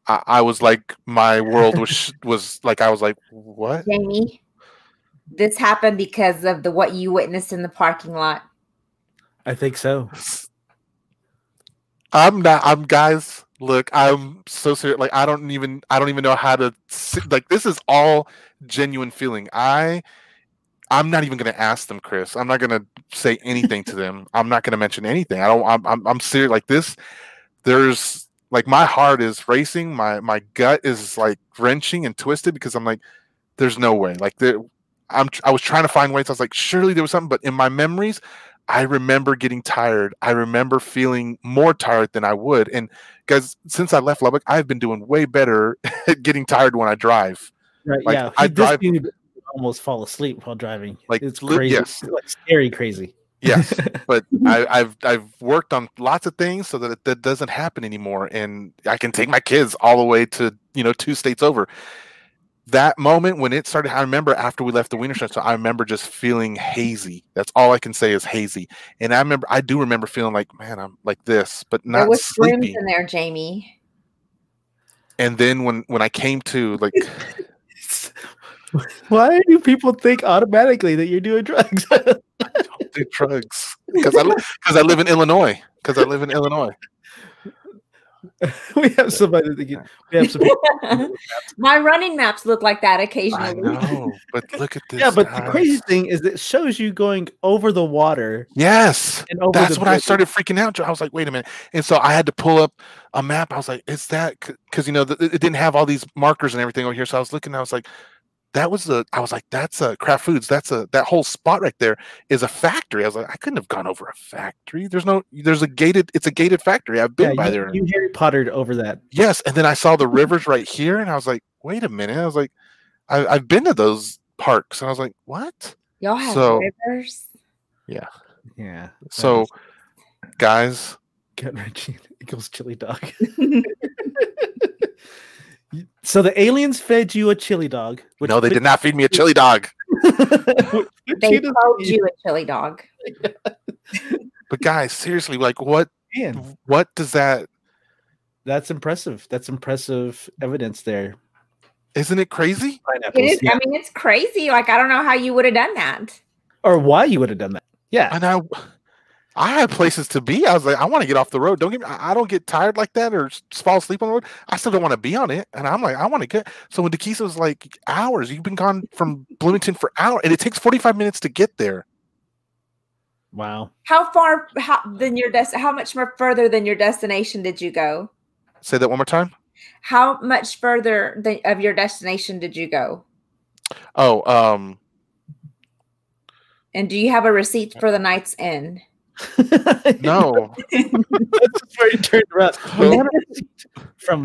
I was like, my world was like, I was like, what? Jamie, this happened because of what you witnessed in the parking lot. I think so. Guys, look, I'm so serious. Like, I don't even know how to like, this is all genuine feeling. I'm not even going to ask them, Chris. I'm not going to say anything to them. I'm not going to mention anything. I'm serious like this. There's like, my heart is racing. My gut is like wrenching and twisted because I'm like, there's no way. Like I was trying to find ways. I was like, surely there was something, but in my memories, I remember getting tired. I remember feeling more tired than I would. And guys, since I left Lubbock, I've been doing way better at getting tired when I drive. Right. Like, yeah. I drive almost fall asleep while driving. Like, it's crazy. Yes. It's like scary crazy. Yes, but I've worked on lots of things so that doesn't happen anymore, and I can take my kids all the way to 2 states over. That moment when it started, I remember after we left the Wiener Schnitzel, I remember just feeling hazy. That's all I can say is hazy. And I do remember feeling like, man, I'm like this, but not there was sleepy. in there, Jamie. And then when I came to like. Why do people think automatically that you're doing drugs? I don't do drugs because I live in Illinois. We have somebody that we have some. My running maps look like that occasionally. I know, but look at this. Yeah, but the crazy thing is it shows you going over the water. Yes, and over that's when I started freaking out. I was like, wait a minute, and so I had to pull up a map. I was like, is that because it didn't have all these markers and everything over here? So I was looking. I was like. That's Kraft Foods. That whole spot right there is a factory. I was like, I couldn't have gone it's a gated factory. I've been by there. You Harry Pottered over that. Yes. And then I saw the rivers right here and I was like, wait a minute. I was like, I've been to those parks. And I was like, what? Y'all have rivers? Yeah. Yeah. So guys. Get Reggie equals chili dog. So the aliens fed you a chili dog. No, they did not feed me a chili dog. They told you a chili dog. But guys, seriously, like what does that? That's impressive. That's impressive evidence there. Isn't it crazy? It is. Yeah. I mean, it's crazy. Like, I don't know how you would have done that. Or why you would have done that. Yeah. And I had places to be. I was like, I want to get off the road. I don't get tired like that or fall asleep on the road. I still don't want to be on it. And I'm like, I want to get. So when Takisa was like, hours, you've been gone from Bloomington for hours, and it takes 45 minutes to get there. Wow. How far than your how much more further than your destination did you go? Say that one more time. How much further of your destination did you go? Oh, and do you have a receipt for the night's inn? No. That's where you turned around.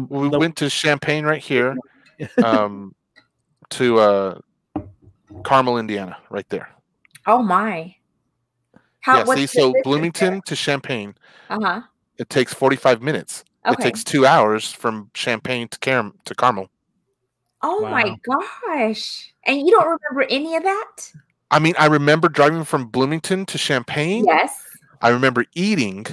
We went to Champaign right here, to Carmel, Indiana, right there. Oh my! So Bloomington to Champaign. It takes 45 minutes. Okay. It takes 2 hours from Champaign to Carmel. Oh my gosh! And you don't remember any of that? I mean, I remember driving from Bloomington to Champaign. Yes. I remember eating.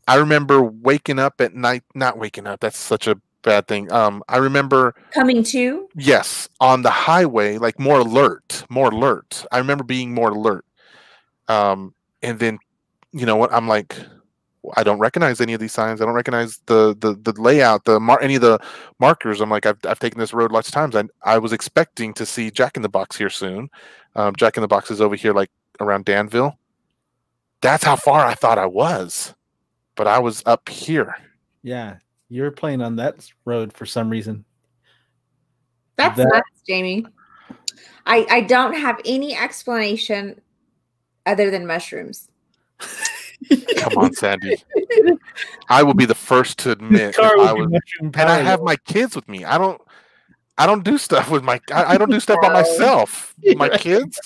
I remember waking up at night. Not waking up. That's such a bad thing. I remember coming to. Yes, on the highway, like more alert. I remember being more alert. And then, you know what? I'm like, I don't recognize any of these signs. I don't recognize the layout, any of the markers. I'm like, I've taken this road lots of times. I was expecting to see Jack in the Box here soon. Jack in the Box is over here, like around Danville. That's how far I thought I was, but I was up here. Yeah, you're playing on that road for some reason. That's nuts, Jamie. I don't have any explanation other than mushrooms. Come on, Sandy. I will be the first to admit I was, and I have my kids with me. I don't do stuff with I don't do stuff by myself. My kids.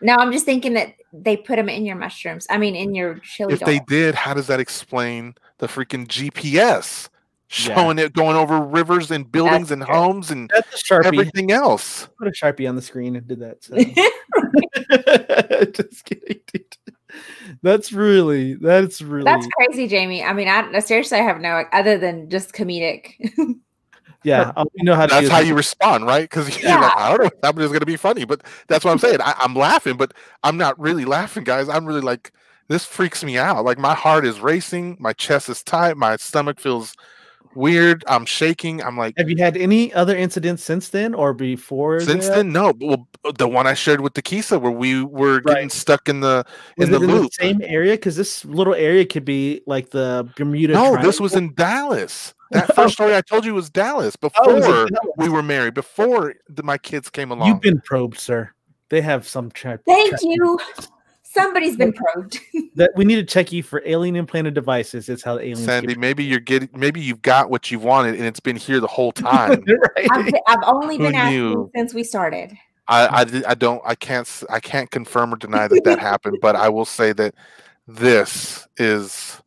No, I'm just thinking that they put them in your mushrooms. I mean, in your chili. If they did, how does that explain the freaking GPS showing it going over rivers and buildings and homes and everything else? Put a Sharpie on the screen and did that. So. Just kidding, dude. That's really that's crazy, Jamie. I mean, I seriously have no other than just comedic. Yeah, you know how that's how you respond, right? Because you're like, I don't know if that is going to be funny, but that's what I'm saying. I'm laughing, but I'm not really laughing, guys. I'm really like, this freaks me out. Like my heart is racing, my chest is tight, my stomach feels weird. I'm shaking. I'm like, have you had any other incidents since then or before? Since then, no. Well, the one I shared with the Kisa where we were getting stuck in the loop. In the same area? Because this little area could be like the Bermuda. No, this was in Dallas. That first story I told you was Dallas before we were married, before my kids came along. You've been probed, sir. They have some check. Thank you. Somebody's been probed. That we need to check you for alien implanted devices. It's how the aliens. Sandy, maybe you've got what you wanted, and it's been here the whole time. Right. I've only been asking since we started. I can't confirm or deny that happened, but I will say that this is.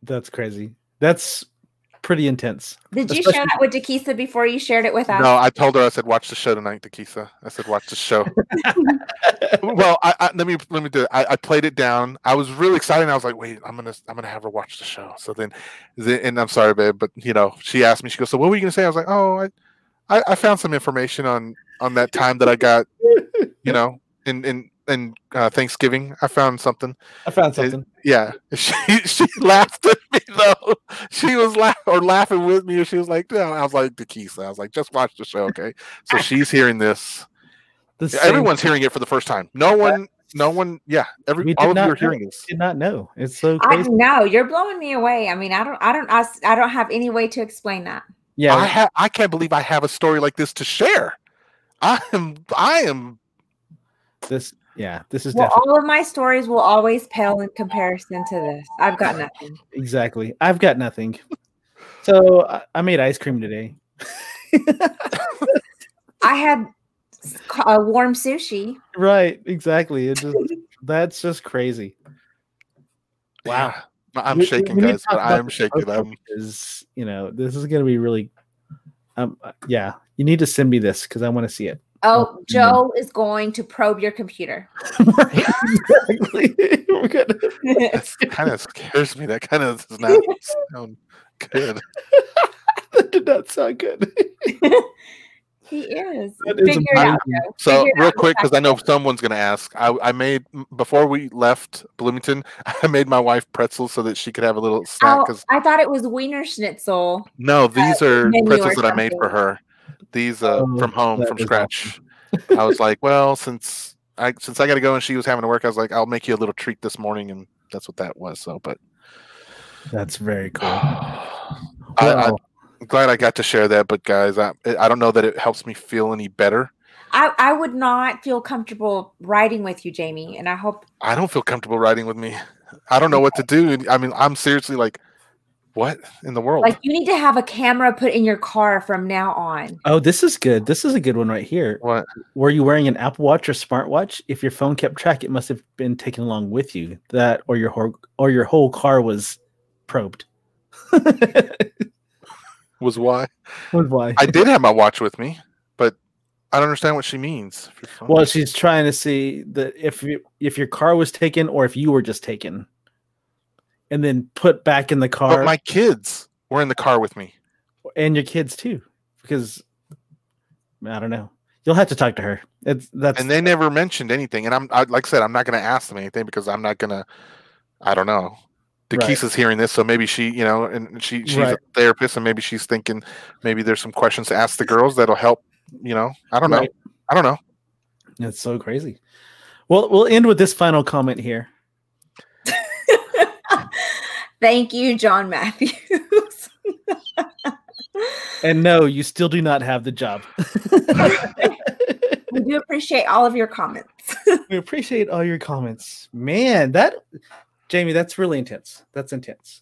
That's crazy. That's pretty intense. Did you share that with Dakisa before you shared it with us? No, I told her, I said, watch the show tonight, Dakisa. I said, watch the show. Well, let me do it. I played it down. I was really excited. I was like, wait, I'm gonna have her watch the show. So then and I'm sorry, babe, but she asked me, she goes, so what were you gonna say? I was like, oh, I found some information on that time that I got, in Thanksgiving. I found something. Yeah. She laughed at me though. She was laughing with me, and she was like, no. I was like, Dakisa. I was like, just watch the show, okay? So she's hearing this. Everyone's hearing it for the first time. No one. Yeah, all of you are hearing this. Did not know. It's so crazy. I know, you're blowing me away. I mean, I don't have any way to explain that. Yeah, I can't believe I have a story like this to share. I am. This is definitely. All of my stories will always pale in comparison to this. I've got nothing. Exactly. I've got nothing. So I made ice cream today. I had warm sushi. Right. Exactly. That's just crazy. Wow. I'm shaking, guys. But I'm shaking. This is going to be really. Yeah. You need to send me this because I want to see it. Oh, Joe is going to probe your computer. Right, exactly. That kind of scares me. That kind of does not sound good. That did not sound good. He is. Figure it out, Joe. So real quick, because I know someone's going to ask. I made, before we left Bloomington, I made my wife pretzels so that she could have a little snack. I thought it was Wiener Schnitzel. No, these are pretzels that I made for her. These from home, from scratch. I was like, well, since since I got to go and she was having to work, I was like, I'll make you a little treat this morning, and that's what that was. So, but that's very cool. I'm glad I got to share that. But guys, I don't know that it helps me feel any better. I would not feel comfortable riding with you, Jamie, and I don't feel comfortable riding with me. I don't know what to do. I mean, I'm seriously like, what in the world? Like, you need to have a camera put in your car from now on. Oh, this is good. This is a good one right here. What? Were you wearing an Apple Watch or smartwatch? If your phone kept track, it must have been taken along with you. That or your whole car was probed. Was why? Was why? I did have my watch with me, but I don't understand what she means. Well, she's trying to see that if your car was taken or if you were just taken, and then put back in the car. But my kids were in the car with me, and your kids too, because I don't know. You'll have to talk to her. And they never mentioned anything. And like I said, I'm not going to ask them anything because I'm not going to. I don't know. Dekeesa's hearing this, so maybe she, and she's a therapist, and maybe she's thinking maybe there's some questions to ask the girls that'll help. I don't know. I don't know. It's so crazy. Well, we'll end with this final comment here. Thank you, John Matthews. And no, you still do not have the job. We do appreciate all of your comments. We appreciate all your comments. Man, Jamie, that's really intense. That's intense.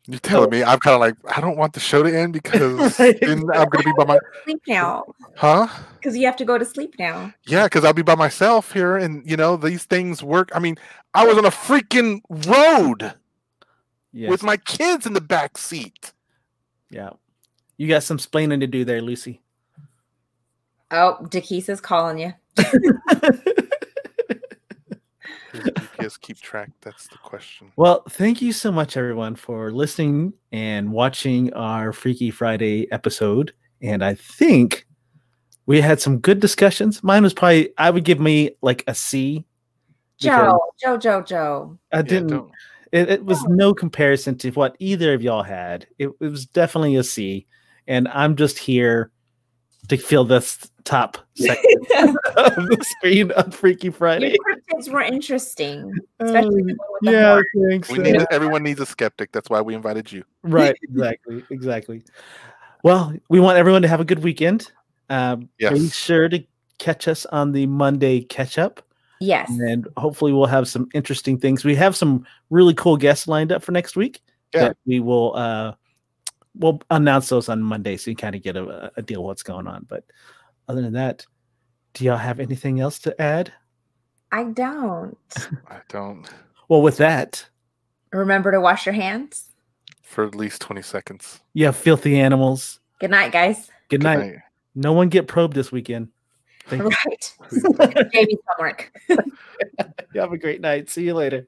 You're telling me I'm kind of like, I don't want the show to end because I'm going to be by my sleep now. Huh? Because you have to go to sleep now. Yeah, because I'll be by myself here, and these things work. I mean, I was on a freaking road with my kids in the back seat. Yeah, you got some splaining to do there, Lucy. Oh, Dekeesa's calling you. GPS keep track? That's the question. Well, thank you so much, everyone, for listening and watching our Freaky Friday episode. And I think we had some good discussions. Mine was I would give me like a C. Joe. I didn't. It was no comparison to what either of y'all had. It was definitely a C. And I'm just here to fill this top section of the screen on Freaky Friday. Your cryptids were interesting. Especially thanks. Everyone needs a skeptic. That's why we invited you. Right, exactly. Well, we want everyone to have a good weekend. Be sure to catch us on the Monday catch-up. Yes. And hopefully we'll have some interesting things. We have some really cool guests lined up for next week that we will we'll announce those on Monday so you kind of get a deal of what's going on. But other than that, do y'all have anything else to add? I don't. Well, with that, remember to wash your hands for at least 20 seconds. Yeah, filthy animals. Good night, guys. Good night. No one get probed this weekend. Right. Jamie's homework. You have a great night. See you later.